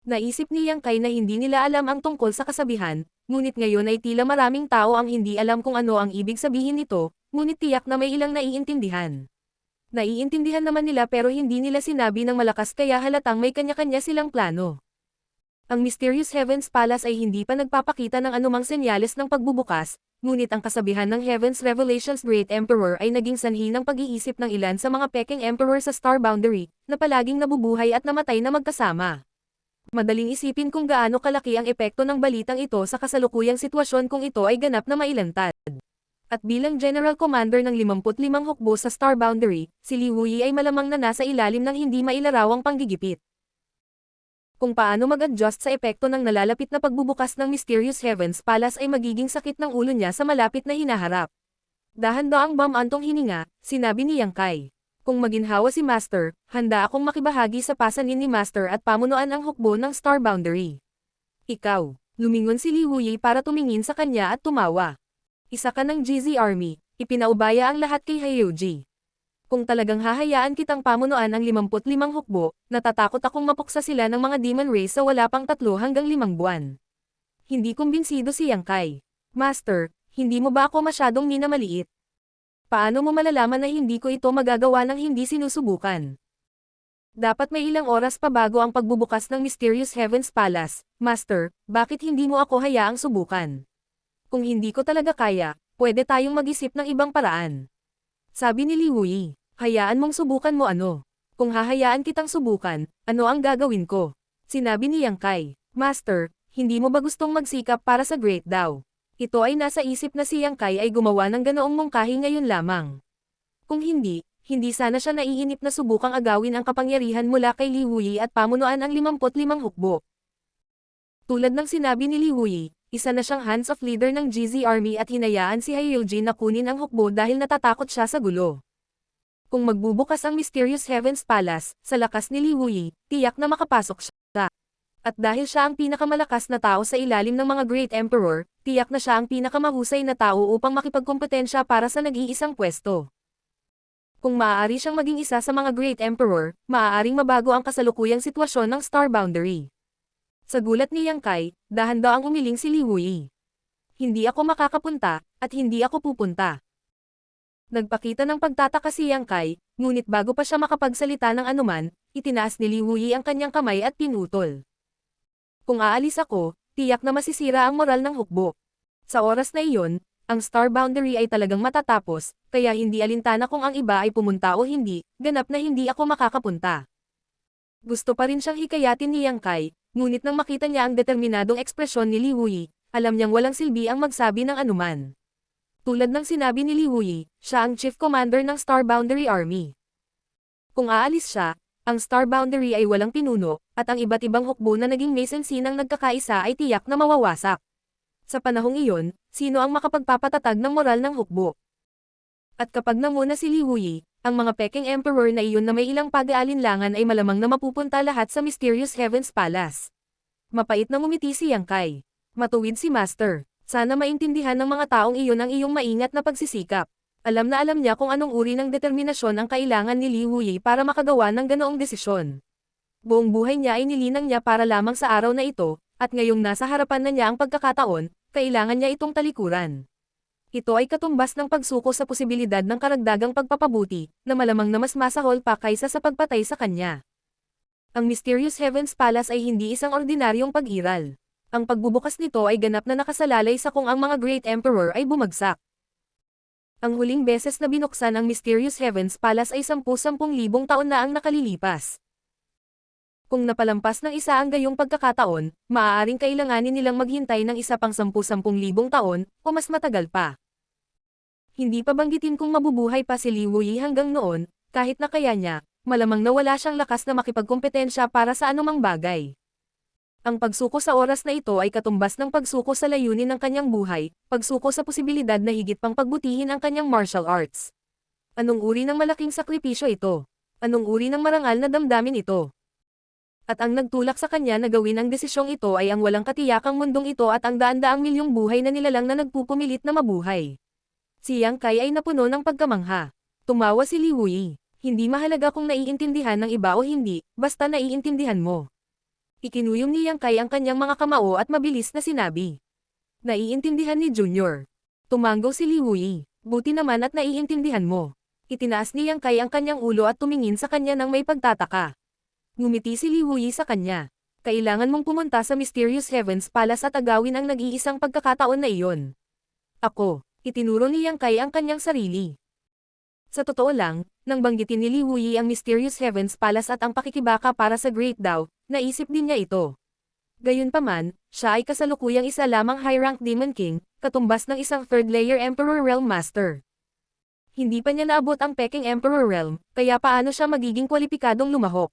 Naisip ni Yang Kai na hindi nila alam ang tungkol sa kasabihan, ngunit ngayon ay tila maraming tao ang hindi alam kung ano ang ibig sabihin nito, ngunit tiyak na may ilang naiintindihan. Naiintindihan naman nila pero hindi nila sinabi ng malakas kaya halatang may kanya-kanya silang plano. Ang Mysterious Heavens Palace ay hindi pa nagpapakita ng anumang senyales ng pagbubukas, ngunit ang kasabihan ng Heaven's Revelations Great Emperor ay naging sanhi ng pag-iisip ng ilan sa mga Peking Emperor sa Star Boundary, na palaging nabubuhay at namatay na magkasama. Madaling isipin kung gaano kalaki ang epekto ng balitang ito sa kasalukuyang sitwasyon kung ito ay ganap na mailantad. At bilang General Commander ng 55 hukbo sa Star Boundary, si Li Hui ay malamang na nasa ilalim ng hindi mailarawang panggigipit. Kung paano mag-adjust sa epekto ng nalalapit na pagbubukas ng Mysterious Heavens Palace ay magiging sakit ng ulo niya sa malapit na hinaharap. Dahan-daang bamantong hininga, sinabi ni Yang Kai. Kung maginhawa si Master, handa akong makibahagi sa pasanin ni Master at pamunuan ang hukbo ng Star Boundary. Ikaw, lumingon si Li Hui para tumingin sa kanya at tumawa. Isa ka ng GZ Army, ipinaubaya ang lahat kay Hyoji. Kung talagang hahayaan kitang pamunuan ang 55 hukbo, natatakot akong mapuksa sila ng mga demon race sa wala pang 3 hanggang 5 buwan. Hindi kumbinsido si Yang Kai. Master, hindi mo ba ako masyadong minamaliit? Paano mo malalaman na hindi ko ito magagawa ng hindi sinusubukan? Dapat may ilang oras pa bago ang pagbubukas ng Mysterious Heavens Palace. Master, bakit hindi mo ako hayaang subukan? Kung hindi ko talaga kaya, pwede tayong mag-isip ng ibang paraan. Sabi ni Li Hui, hayaan mong subukan mo ano? Kung hahayaan kitang subukan, ano ang gagawin ko? Sinabi ni Yang Kai, Master, hindi mo ba gustong magsikap para sa Great daw? Ito ay nasa isip na si Yang Kai ay gumawa ng ganoong mungkahi ngayon lamang. Kung hindi sana siya naiinip na subukang agawin ang kapangyarihan mula kay Li Hui at pamunuan ang 55 hukbo. Tulad ng sinabi ni Li Hui, isa na siyang hands-off leader ng GZ Army at hinayaan si Hyoji na kunin ang hukbo dahil natatakot siya sa gulo. Kung magbubukas ang Mysterious Heavens Palace, sa lakas ni Li Hui, tiyak na makapasok siya. At dahil siya ang pinakamalakas na tao sa ilalim ng mga Great Emperor, tiyak na siya ang pinakamahusay na tao upang makipagkompetensya para sa nag-iisang pwesto. Kung maaari siyang maging isa sa mga Great Emperor, maaaring mabago ang kasalukuyang sitwasyon ng Star Boundary. Sa gulat ni Yang Kai, dahan-daang umiling si Li Wuyi. Hindi ako makakapunta, at hindi ako pupunta. Nagpakita ng pagtataka si Yang Kai, ngunit bago pa siya makapagsalita ng anuman, itinaas ni Li Wuyi ang kanyang kamay at pinutol. Kung aalis ako, tiyak na masisira ang moral ng hukbo. Sa oras na iyon, ang Star Boundary ay talagang matatapos, kaya hindi alintana kung ang iba ay pumunta o hindi, ganap na hindi ako makakapunta. Gusto pa rin siyang hikayatin ni Yang Kai, ngunit nang makita niya ang determinadong ekspresyon ni Li Wuyi, alam niyang walang silbi ang magsabi ng anuman. Tulad ng sinabi ni Li Wuyi, siya ang Chief Commander ng Star Boundary Army. Kung aalis siya, ang Star Boundary ay walang pinuno, at ang iba't ibang hukbo na naging mesensi ng nagkakaisa ay tiyak na mawawasak. Sa panahong iyon, sino ang makapagpapatatag ng moral ng hukbo? At kapag namuna si Li Wuyi, ang mga Peking Emperor na iyon na may ilang pag-aalinlangan ay malamang na mapupunta lahat sa Mysterious Heavens Palace. Mapait na ngumiti si Yang Kai. Matuwid si Master. Sana maintindihan ng mga taong iyon ang iyong maingat na pagsisikap. Alam na alam niya kung anong uri ng determinasyon ang kailangan ni Li Wuyi para makagawa ng ganoong desisyon. Buong buhay niya ay nilinang niya para lamang sa araw na ito, at ngayong nasa harapan na niya ang pagkakataon, kailangan niya itong talikuran. Ito ay katumbas ng pagsuko sa posibilidad ng karagdagang pagpapabuti, na malamang na mas masahol pa kaysa sa pagpatay sa kanya. Ang Mysterious Heavens Palace ay hindi isang ordinaryong pag-iral. Ang pagbubukas nito ay ganap na nakasalalay sa kung ang mga Great Emperor ay bumagsak. Ang huling beses na binuksan ang Mysterious Heavens Palace ay 10,000 taon na ang nakalilipas. Kung napalampas ng isa ang gayong pagkakataon, maaaring kailanganin nilang maghintay ng isa pang 10,000 taon, o mas matagal pa. Hindi pa banggitin kung mabubuhay pa si Li Wuyi hanggang noon, kahit na kaya niya, malamang na wala siyang lakas na makipagkompetensya para sa anumang bagay. Ang pagsuko sa oras na ito ay katumbas ng pagsuko sa layunin ng kanyang buhay, pagsuko sa posibilidad na higit pang pagbutihin ang kanyang martial arts. Anong uri ng malaking sakripisyo ito? Anong uri ng marangal na damdamin ito? At ang nagtulak sa kanya na gawin ang desisyong ito ay ang walang katiyakang mundong ito at ang daan-daang milyong buhay na nilalang na nagpupumilit na mabuhay. Si Yang Kai ay napuno ng pagkamangha. Tumawa si Li Wuyi. Hindi mahalaga kung naiintindihan ng iba o hindi, basta naiintindihan mo. Ikinuyom ni Yang Kai ang kanyang mga kamao at mabilis na sinabi. Naiintindihan ni Junior. Tumanggo si Li Wuyi. Buti naman at naiintindihan mo. Itinaas ni Yang Kai ang kanyang ulo at tumingin sa kanya ng may pagtataka. Ngumiti si Li Wuyi sa kanya. Kailangan mong pumunta sa Mysterious Heavens Palace at agawin ang nag-iisang pagkakataon na iyon. Ako, itinuro ni Yang Kai ang kanyang sarili. Sa totoo lang, nang banggitin ni Li Wuyi ang Mysterious Heavens Palace at ang pakikibaka para sa Great Dao, naisip din niya ito. Gayunpaman, siya ay kasalukuyang isa lamang high-rank Demon King, katumbas ng isang third-layer Emperor Realm Master. Hindi pa niya naabot ang Peking Emperor Realm, kaya paano siya magiging kwalipikadong lumahok?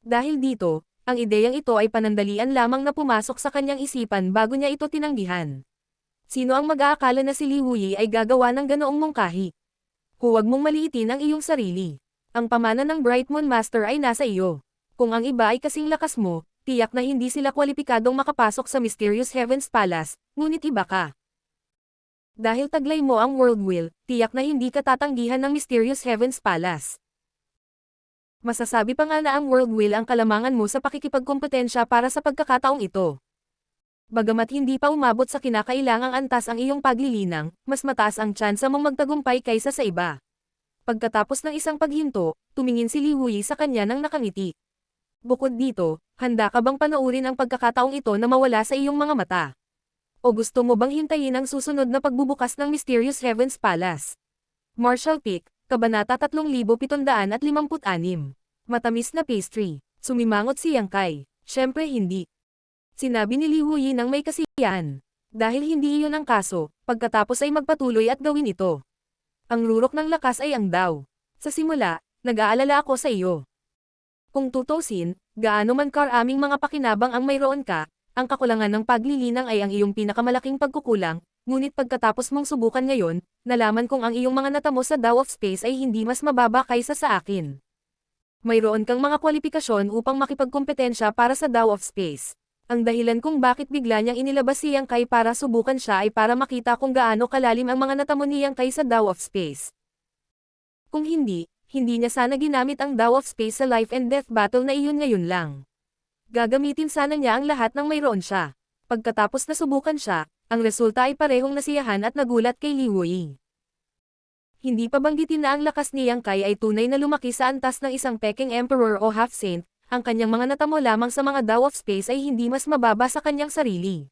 Dahil dito, ang ideyang ito ay panandalian lamang na pumasok sa kanyang isipan bago niya ito tinanggihan. Sino ang mag-aakala na si Li Wuyi ay gagawa ng ganoong mungkahi? Huwag mong maliitin ang iyong sarili. Ang pamana ng Bright Moon Master ay nasa iyo. Kung ang iba ay kasing lakas mo, tiyak na hindi sila kwalipikadong makapasok sa Mysterious Heavens Palace, ngunit iba ka. Dahil taglay mo ang World Will, tiyak na hindi ka tatanggihan ng Mysterious Heavens Palace. Masasabi pa nga na ang World Will ang kalamangan mo sa pakikipagkompetensya para sa pagkakataong ito. Bagamat hindi pa umabot sa kinakailangang antas ang iyong paglilinang, mas mataas ang tsansa mong magtagumpay kaysa sa iba. Pagkatapos ng isang paghinto, tumingin si Li Wuyi sa kanya nang nakangiti. Bukod dito, handa ka bang panoorin ang pagkakataong ito na mawala sa iyong mga mata? O gusto mo bang hintayin ang susunod na pagbubukas ng Mysterious Heavens Palace? Martial Peak, Kabanata 3756. Matamis na pastry. Sumimangot si Yang Kai. Siyempre hindi. Sinabi ni Li Wuyi nang may kasiyahan. Dahil hindi iyon ang kaso, pagkatapos ay magpatuloy at gawin ito. Ang rurok ng lakas ay ang Dao. Sa simula, nag-aalala ako sa iyo. Kung tutusin, gaano man karaming mga pakinabang ang mayroon ka, ang kakulangan ng paglilinang ay ang iyong pinakamalaking pagkukulang, ngunit pagkatapos mong subukan ngayon, nalaman kong ang iyong mga natamo sa Dao of Space ay hindi mas mababa kaysa sa akin. Mayroon kang mga kwalifikasyon upang makipagkompetensya para sa Dao of Space. Ang dahilan kung bakit bigla niyang inilabas si Yang Kai para subukan siya ay para makita kung gaano kalalim ang mga natamo ni Yang Kai sa Dao of Space. Kung hindi niya sana ginamit ang Dao of Space sa life and death battle na iyon ngayon lang. Gagamitin sana niya ang lahat ng mayroon siya. Pagkatapos na subukan siya, ang resulta ay parehong nasiyahan at nagulat kay Li Wuyi. Hindi pa banggitin na ang lakas ni Yang Kai ay tunay na lumaki sa antas ng isang Peking Emperor o half-saint, ang kanyang mga natamo lamang sa mga Dao of Space ay hindi mas mababa sa kanyang sarili.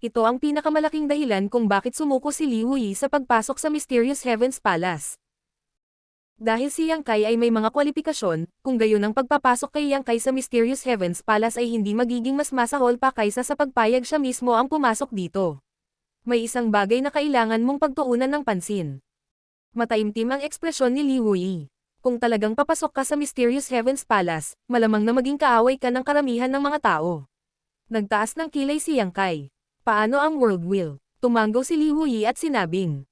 Ito ang pinakamalaking dahilan kung bakit sumuko si Li Wuyi sa pagpasok sa Mysterious Heavens Palace. Dahil si Yang Kai ay may mga kwalipikasyon, kung gayon ang pagpapasok kay Yang Kai sa Mysterious Heavens Palace ay hindi magiging mas masahol pa kaysa sa pagpayag siya mismo ang pumasok dito. May isang bagay na kailangan mong pagtuunan ng pansin. Mataimtim ang ekspresyon ni Li Wuyi. Kung talagang papasok ka sa Mysterious Heavens Palace, malamang na maging kaaway ka ng karamihan ng mga tao. Nagtaas ng kilay si Yang Kai. Paano ang World Will? Tumanggaw si Li Wuyi at sinabing,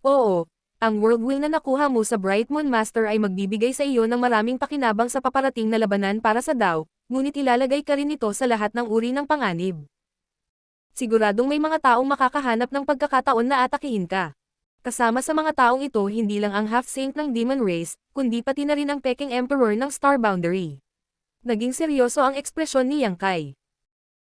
oo. Ang World Will na nakuha mo sa Bright Moon Master ay magbibigay sa iyo ng maraming pakinabang sa paparating na labanan para sa Dao, ngunit ilalagay ka rin ito sa lahat ng uri ng panganib. Siguradong may mga taong makakahanap ng pagkakataon na atakihin ka. Kasama sa mga taong ito hindi lang ang half-saint ng Demon Race, kundi pati na rin ang Peking Emperor ng Star Boundary. Naging seryoso ang ekspresyon ni Yang Kai.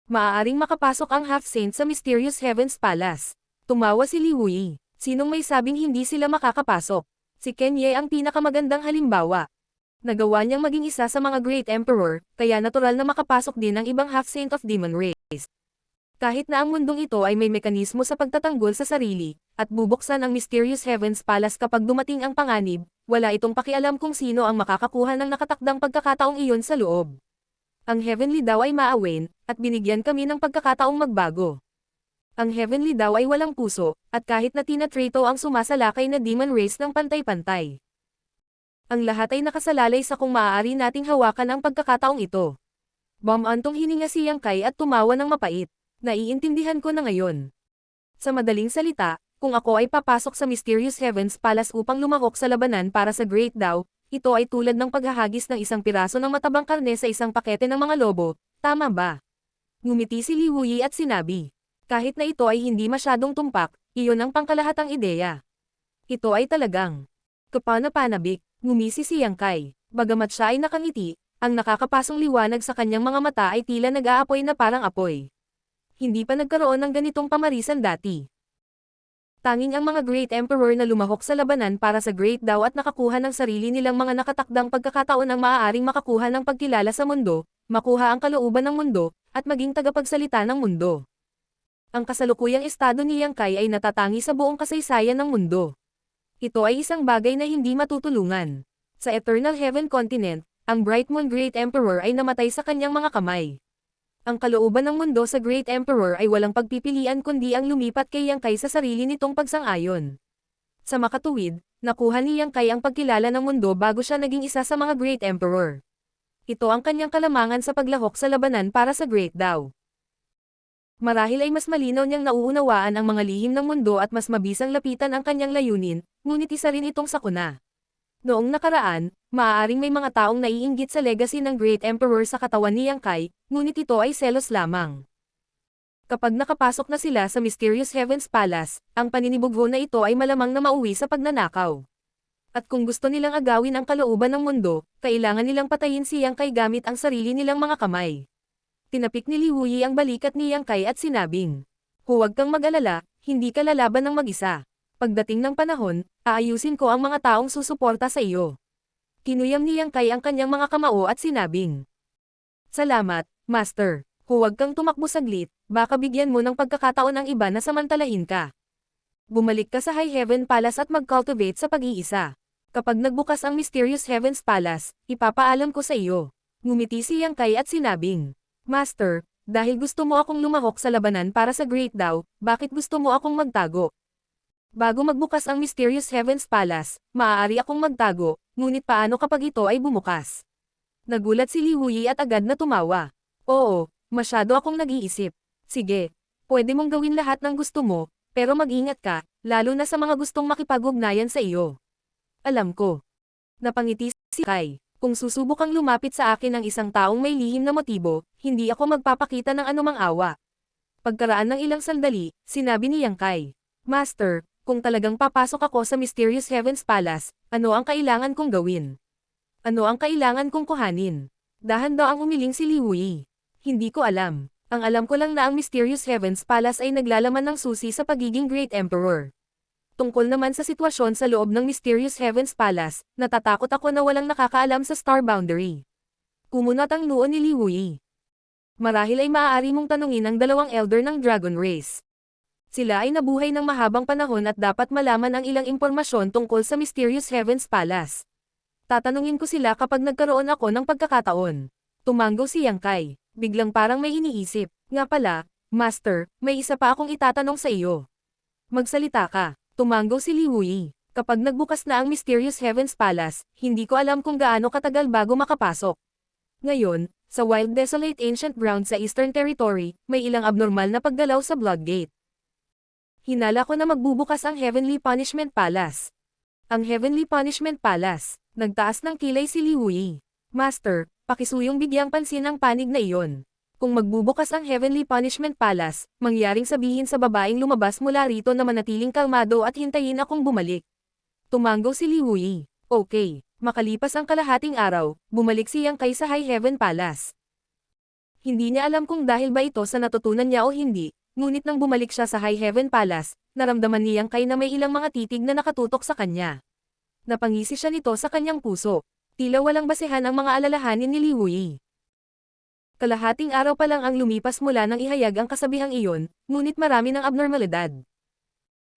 Maaaring makapasok ang half-saint sa Mysterious Heavens Palace. Tumawa si Li Wuyi. Sinong may sabing hindi sila makakapasok? Si Ken Ye ang pinakamagandang halimbawa. Nagawa niyang maging isa sa mga Great Emperor, kaya natural na makapasok din ang ibang half-saint of Demon Race. Kahit na ang mundong ito ay may mekanismo sa pagtatanggol sa sarili, at bubuksan ang Mysterious Heavens Palace kapag dumating ang panganib, wala itong pakialam kung sino ang makakakuha ng nakatakdang pagkakataong iyon sa loob. Ang Heavenly Dao ay maawin, at binigyan kami ng pagkakataong magbago. Ang Heavenly Dao ay walang puso, at kahit na tinatrato ang sumasalakay na Demon Race ng pantay-pantay. Ang lahat ay nakasalalay sa kung maaari nating hawakan ang pagkakataong ito. Bumantong hininga si Yang Kai at tumawa ng mapait. Naiintindihan ko na ngayon. Sa madaling salita, kung ako ay papasok sa Mysterious Heavens Palace upang lumahok sa labanan para sa Great Dao, ito ay tulad ng paghahagis ng isang piraso ng matabang karne sa isang pakete ng mga lobo, tama ba? Ngumiti si Li Wuyi at sinabi. Kahit na ito ay hindi masyadong tumpak, iyon ang pangkalahatang ideya. Ito ay talagang kapanapanabik, ngumisi si Yang Kai. Bagamat siya ay nakangiti, ang nakakapasong liwanag sa kanyang mga mata ay tila nag-aapoy na parang apoy. Hindi pa nagkaroon ng ganitong pamarisan dati. Tanging ang mga Great Emperor na lumahok sa labanan para sa Great Dao at nakakuha ng sarili nilang mga nakatakdang pagkakataon ang maaaring makakuha ng pagkilala sa mundo, makuha ang kalooban ng mundo, at maging tagapagsalita ng mundo. Ang kasalukuyang estado ni Yang Kai ay natatangi sa buong kasaysayan ng mundo. Ito ay isang bagay na hindi matutulungan. Sa Eternal Heaven Continent, ang Bright Moon Great Emperor ay namatay sa kanyang mga kamay. Ang kalooban ng mundo sa Great Emperor ay walang pagpipilian kundi ang lumipat kay Yang Kai sa sarili nitong pagsang-ayon. Sa makatuwid, nakuha ni Yang Kai ang pagkilala ng mundo bago siya naging isa sa mga Great Emperor. Ito ang kanyang kalamangan sa paglahok sa labanan para sa Great Dao. Marahil ay mas malinaw niyang nauunawaan ang mga lihim ng mundo at mas mabisang lapitan ang kanyang layunin, ngunit isa rin itong sakuna. Noong nakaraan, maaaring may mga taong naiinggit sa legacy ng Great Emperor sa katawan ni Yang Kai, ngunit ito ay selos lamang. Kapag nakapasok na sila sa Mysterious Heavens Palace, ang paninibugho na ito ay malamang na mauwi sa pagnanakaw. At kung gusto nilang agawin ang kalooban ng mundo, kailangan nilang patayin si Yang Kai gamit ang sarili nilang mga kamay. Tinapik ni Li Wuyi ang balikat ni Yang Kai at sinabing, huwag kang mag-alala, hindi ka lalaban ng mag-isa. Pagdating ng panahon, aayusin ko ang mga taong susuporta sa iyo. Kinuyam ni Yang Kai ang kanyang mga kamao at sinabing, salamat, Master. Huwag kang tumakbo saglit, baka bigyan mo ng pagkakataon ang iba na samantalahin ka. Bumalik ka sa High Heaven Palace at mag-cultivate sa pag-iisa. Kapag nagbukas ang Mysterious Heavens Palace, ipapaalam ko sa iyo. Ngumiti si Yang Kai at sinabing, Master, dahil gusto mo akong lumahok sa labanan para sa Great Dao, bakit gusto mo akong magtago? Bago magbukas ang Mysterious Heavens Palace, maaari akong magtago, ngunit paano kapag ito ay bumukas? Nagulat si Li Wuyi at agad na tumawa. Oo, masyado akong nag-iisip. Sige, pwede mong gawin lahat ng gusto mo, pero mag-ingat ka, lalo na sa mga gustong makipag-ugnayan sa iyo. Alam ko. Napangiti si Kai. Kung susubukang lumapit sa akin ang isang taong may lihim na motibo, hindi ako magpapakita ng anumang awa. Pagkaraan ng ilang sandali, sinabi ni Yang Kai, Master, kung talagang papasok ako sa Mysterious Heavens Palace, ano ang kailangan kong gawin? Ano ang kailangan kong kuhanin? Dahan-daang umiling si Li Wei. Hindi ko alam. Ang alam ko lang na ang Mysterious Heavens Palace ay naglalaman ng susi sa pagiging Great Emperor. Tungkol naman sa sitwasyon sa loob ng Mysterious Heavens Palace, natatakot ako na walang nakakaalam sa Star Boundary. Kumunat ang noo ni Li Wei. Marahil ay maaari mong tanungin ang dalawang elder ng Dragon Race. Sila ay nabuhay ng mahabang panahon at dapat malaman ang ilang impormasyon tungkol sa Mysterious Heavens Palace. Tatanungin ko sila kapag nagkaroon ako ng pagkakataon. Tumanggo si Yang Kai. Biglang parang may iniisip. Nga pala, Master, may isa pa akong itatanong sa iyo. Magsalita ka. Tumanggo si Li Wei. Kapag nagbukas na ang Mysterious Heavens Palace, hindi ko alam kung gaano katagal bago makapasok. Ngayon, sa Wild Desolate Ancient Ground sa Eastern Territory, may ilang abnormal na paggalaw sa Blood Gate. Hinala ko na magbubukas ang Heavenly Punishment Palace. Ang Heavenly Punishment Palace, nagtaas ng kilay si Li Wei. Master, pakisuyong bigyang pansin ang panig na iyon. Kung magbubukas ang Heavenly Punishment Palace, mangyaring sabihin sa babaeng lumabas mula rito na manatiling kalmado at hintayin akong bumalik. Tumanggo si Li Wei. Okay. Makalipas ang kalahating araw, bumalik si Yang Kai sa High Heaven Palace. Hindi niya alam kung dahil ba ito sa natutunan niya o hindi, ngunit nang bumalik siya sa High Heaven Palace, naramdaman ni Yang Kai na may ilang mga titig na nakatutok sa kanya. Napangisi siya nito sa kanyang puso. Tila walang basehan ang mga alalahanin ni Li Wei. Kalahating araw pa lang ang lumipas mula nang ihayag ang kasabihang iyon, ngunit marami ng abnormalidad.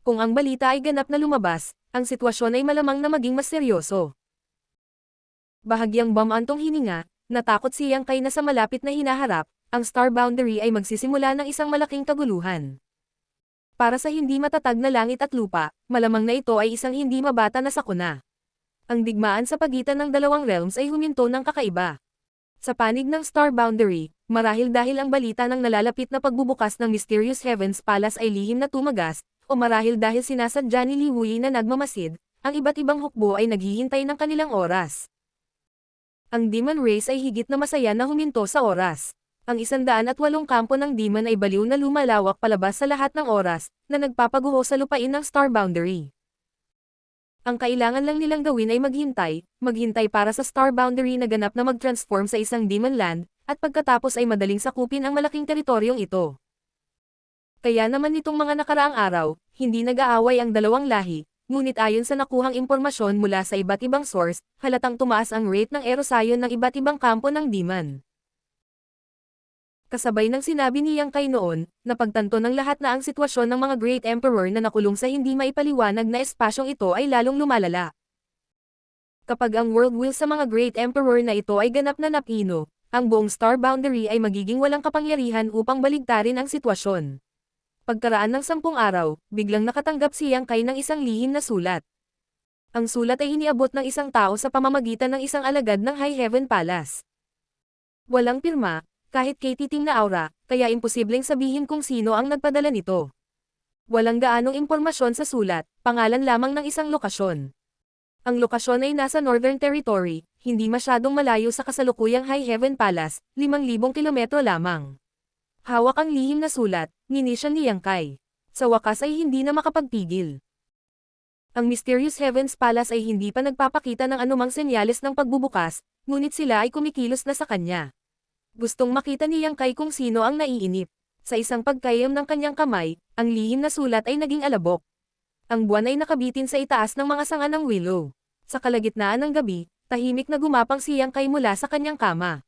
Kung ang balita ay ganap na lumabas, ang sitwasyon ay malamang na maging mas seryoso. Bahagyang bumantong hininga, natakot si Yang Kai na sa malapit na hinaharap, ang Star Boundary ay magsisimula ng isang malaking kaguluhan. Para sa hindi matatag na langit at lupa, malamang na ito ay isang hindi mabata na sakuna. Ang digmaan sa pagitan ng dalawang realms ay huminto ng kakaiba. Sa panig ng Star Boundary, marahil dahil ang balita ng nalalapit na pagbubukas ng Mysterious Heavens Palace ay lihim na tumagas, o marahil dahil sinasadya ni Li Wei na nagmamasid, ang iba't ibang hukbo ay naghihintay ng kanilang oras. Ang Demon Race ay higit na masaya na huminto sa oras. Ang 108 kampo ng Demon ay baliw na lumalawak palabas sa lahat ng oras, na nagpapaguho sa lupain ng Star Boundary. Ang kailangan lang nilang gawin ay maghintay para sa Star Boundary na ganap na mag-transform sa isang Demon Land, at pagkatapos ay madaling sakupin ang malaking teritoryong ito. Kaya naman nitong mga nakaraang araw, hindi nag-aaway ang dalawang lahi. Ngunit ayon sa nakuhang impormasyon mula sa iba't ibang source, halatang tumaas ang rate ng erosayon ng iba't ibang kampo ng Demon. Kasabay ng sinabi ni Yang Kai noon, napagtanto ng lahat na ang sitwasyon ng mga Great Emperor na nakulong sa hindi maipaliwanag na espasyong ito ay lalong lumalala. Kapag ang world will sa mga Great Emperor na ito ay ganap na napino, ang buong Star Boundary ay magiging walang kapangyarihan upang baligtarin ang sitwasyon. Pagkaraan ng 10 araw, biglang nakatanggap si Yang Kai ng isang lihim na sulat. Ang sulat ay iniabot ng isang tao sa pamamagitan ng isang alagad ng High Heaven Palace. Walang pirma, kahit kay titing na aura, kaya imposibleng sabihin kung sino ang nagpadala nito. Walang gaanong impormasyon sa sulat, pangalan lamang ng isang lokasyon. Ang lokasyon ay nasa Northern Territory, hindi masyadong malayo sa kasalukuyang High Heaven Palace, 5,000 kilometro lamang. Hawak ang lihim na sulat, nginisyan ni Yang Kai. Sa wakas ay hindi na makapagpigil. Ang Mysterious Heavens Palace ay hindi pa nagpapakita ng anumang senyales ng pagbubukas, ngunit sila ay kumikilos na sa kanya. Gustong makita ni Yang Kai kung sino ang naiinip. Sa isang pagkayam ng kanyang kamay, ang lihim na sulat ay naging alabok. Ang buwan ay nakabitin sa itaas ng mga sanga ng willow. Sa kalagitnaan ng gabi, tahimik na gumapang si Yang Kai mula sa kanyang kama.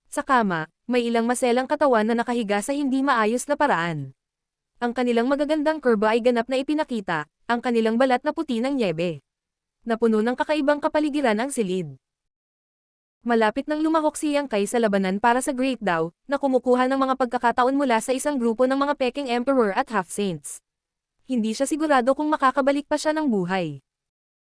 Sa kama, may ilang maselang katawan na nakahiga sa hindi maayos na paraan. Ang kanilang magagandang kurba ay ganap na ipinakita, ang kanilang balat na puti ng nyebe. Napuno ng kakaibang kapaligiran ang silid. Malapit nang lumahok si Yang Kai sa labanan para sa Great Dao, na kumukuha ng mga pagkakataon mula sa isang grupo ng mga Peking Emperor at Half-Saints. Hindi siya sigurado kung makakabalik pa siya ng buhay.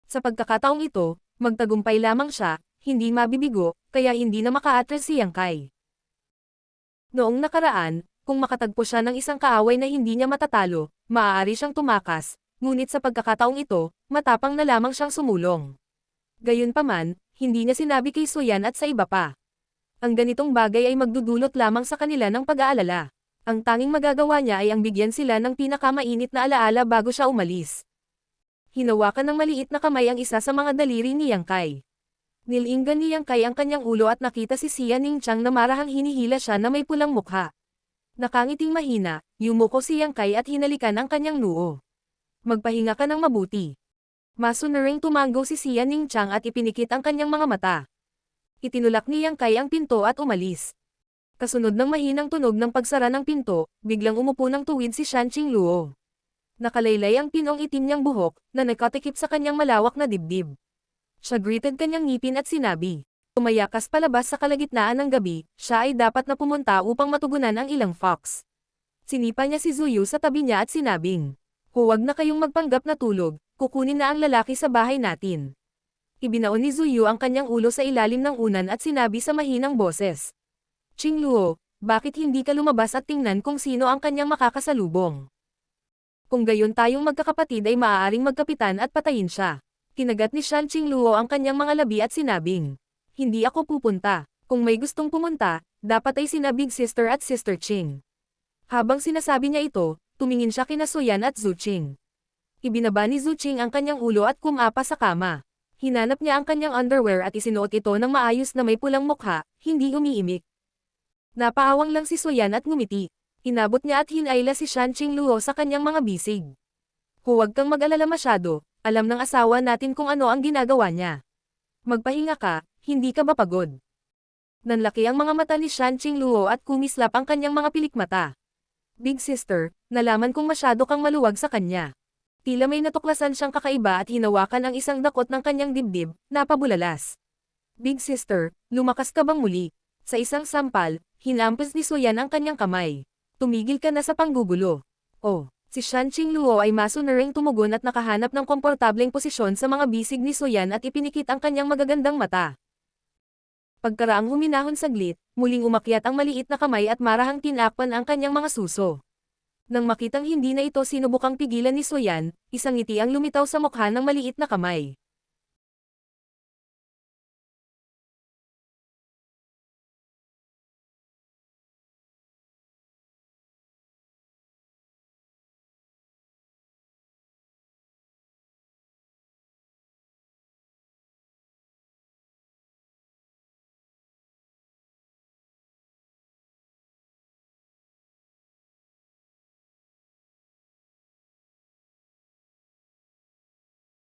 Sa pagkakataong ito, magtagumpay lamang siya, hindi mabibigo, kaya hindi na maka-atres si Yang Kai. Noong nakaraan, kung makatagpo siya ng isang kaaway na hindi niya matatalo, maaari siyang tumakas, ngunit sa pagkakataong ito, matapang na lamang siyang sumulong. Gayunpaman, hindi niya sinabi kay Suyan at sa iba pa. Ang ganitong bagay ay magdudulot lamang sa kanila ng pag-aalala. Ang tanging magagawa niya ay ang bigyan sila ng pinakamainit na alaala bago siya umalis. Hinawakan ng maliit na kamay ang isa sa mga daliri ni Yang Kai. Nilinggan ni Yang Kai ang kanyang ulo at nakita si Xia Ningqiang na marahang hinihila siya na may pulang mukha. Nakangiting mahina, yumuko si Yang Kai at hinalikan ang kanyang noo. Magpahinga ka ng mabuti. Masunuring tumanggo si Xia Ningqiang at ipinikit ang kanyang mga mata. Itinulak ni Yang Kai ang pinto at umalis. Kasunod ng mahinang tunog ng pagsara ng pinto, biglang umupo ng tuwid si Shan Qingluo. Nakalaylay ang pinong itim niyang buhok, na nakatikip sa kanyang malawak na dibdib. Siya greeted kanyang ngipin at sinabi, "Tumayakas palabas sa kalagitnaan ng gabi, siya ay dapat na pumunta upang matugunan ang ilang fox." Sinipa niya si Zuyu sa tabi niya at sinabing, "Huwag na kayong magpanggap na tulog, kukunin na ang lalaki sa bahay natin." Ibinaon ni Zuyu ang kanyang ulo sa ilalim ng unan at sinabi sa mahinang boses, "Qingluo, bakit hindi ka lumabas at tingnan kung sino ang kanyang makakasalubong? Kung gayon tayong magkakapatid ay maaaring magkapitan at patayin siya." Kinagat ni Shan Qingluo ang kanyang mga labi at sinabing, "Hindi ako pupunta. Kung may gustong pumunta, dapat ay sina Big Sister at Sister Qing." Habang sinasabi niya ito, tumingin siya kina Suyan at Zhu Qing. Ibinaba ni Zhu Qing ang kanyang ulo at kumapa sa kama. Hinanap niya ang kanyang underwear at isinuot ito ng maayos na may pulang mukha, hindi umiimik. Napaawang lang si Suyan at ngumiti. Inabot niya at hinayla si Shan Qingluo sa kanyang mga bisig. "Huwag kang mag-alala masyado, alam ng asawa natin kung ano ang ginagawa niya. Magpahinga ka, hindi ka ba pagod?" Nanlaki ang mga mata ni Shan Qingluo at kumislap ang kanyang mga pilikmata. "Big Sister, nalaman kong masyado kang maluwag sa kanya." Tila may natuklasan siyang kakaiba at hinawakan ang isang dakot ng kanyang dibdib, napabulalas. "Big Sister, lumakas ka bang muli?" Sa isang sampal, hinampas ni Suyan ang kanyang kamay. "Tumigil ka na sa panggugulo." Oh, si Shan Qingluo ay masunuring tumugon at nakahanap ng komportableng posisyon sa mga bisig ni Suyan at ipinikit ang kanyang magagandang mata. Pagkaraang huminahon saglit, muling umakyat ang maliit na kamay at marahang tinakpan ang kanyang mga suso. Nang makitang hindi na ito sinubukang pigilan ni Suyan, isang ngiti ang lumitaw sa mukha ng maliit na kamay.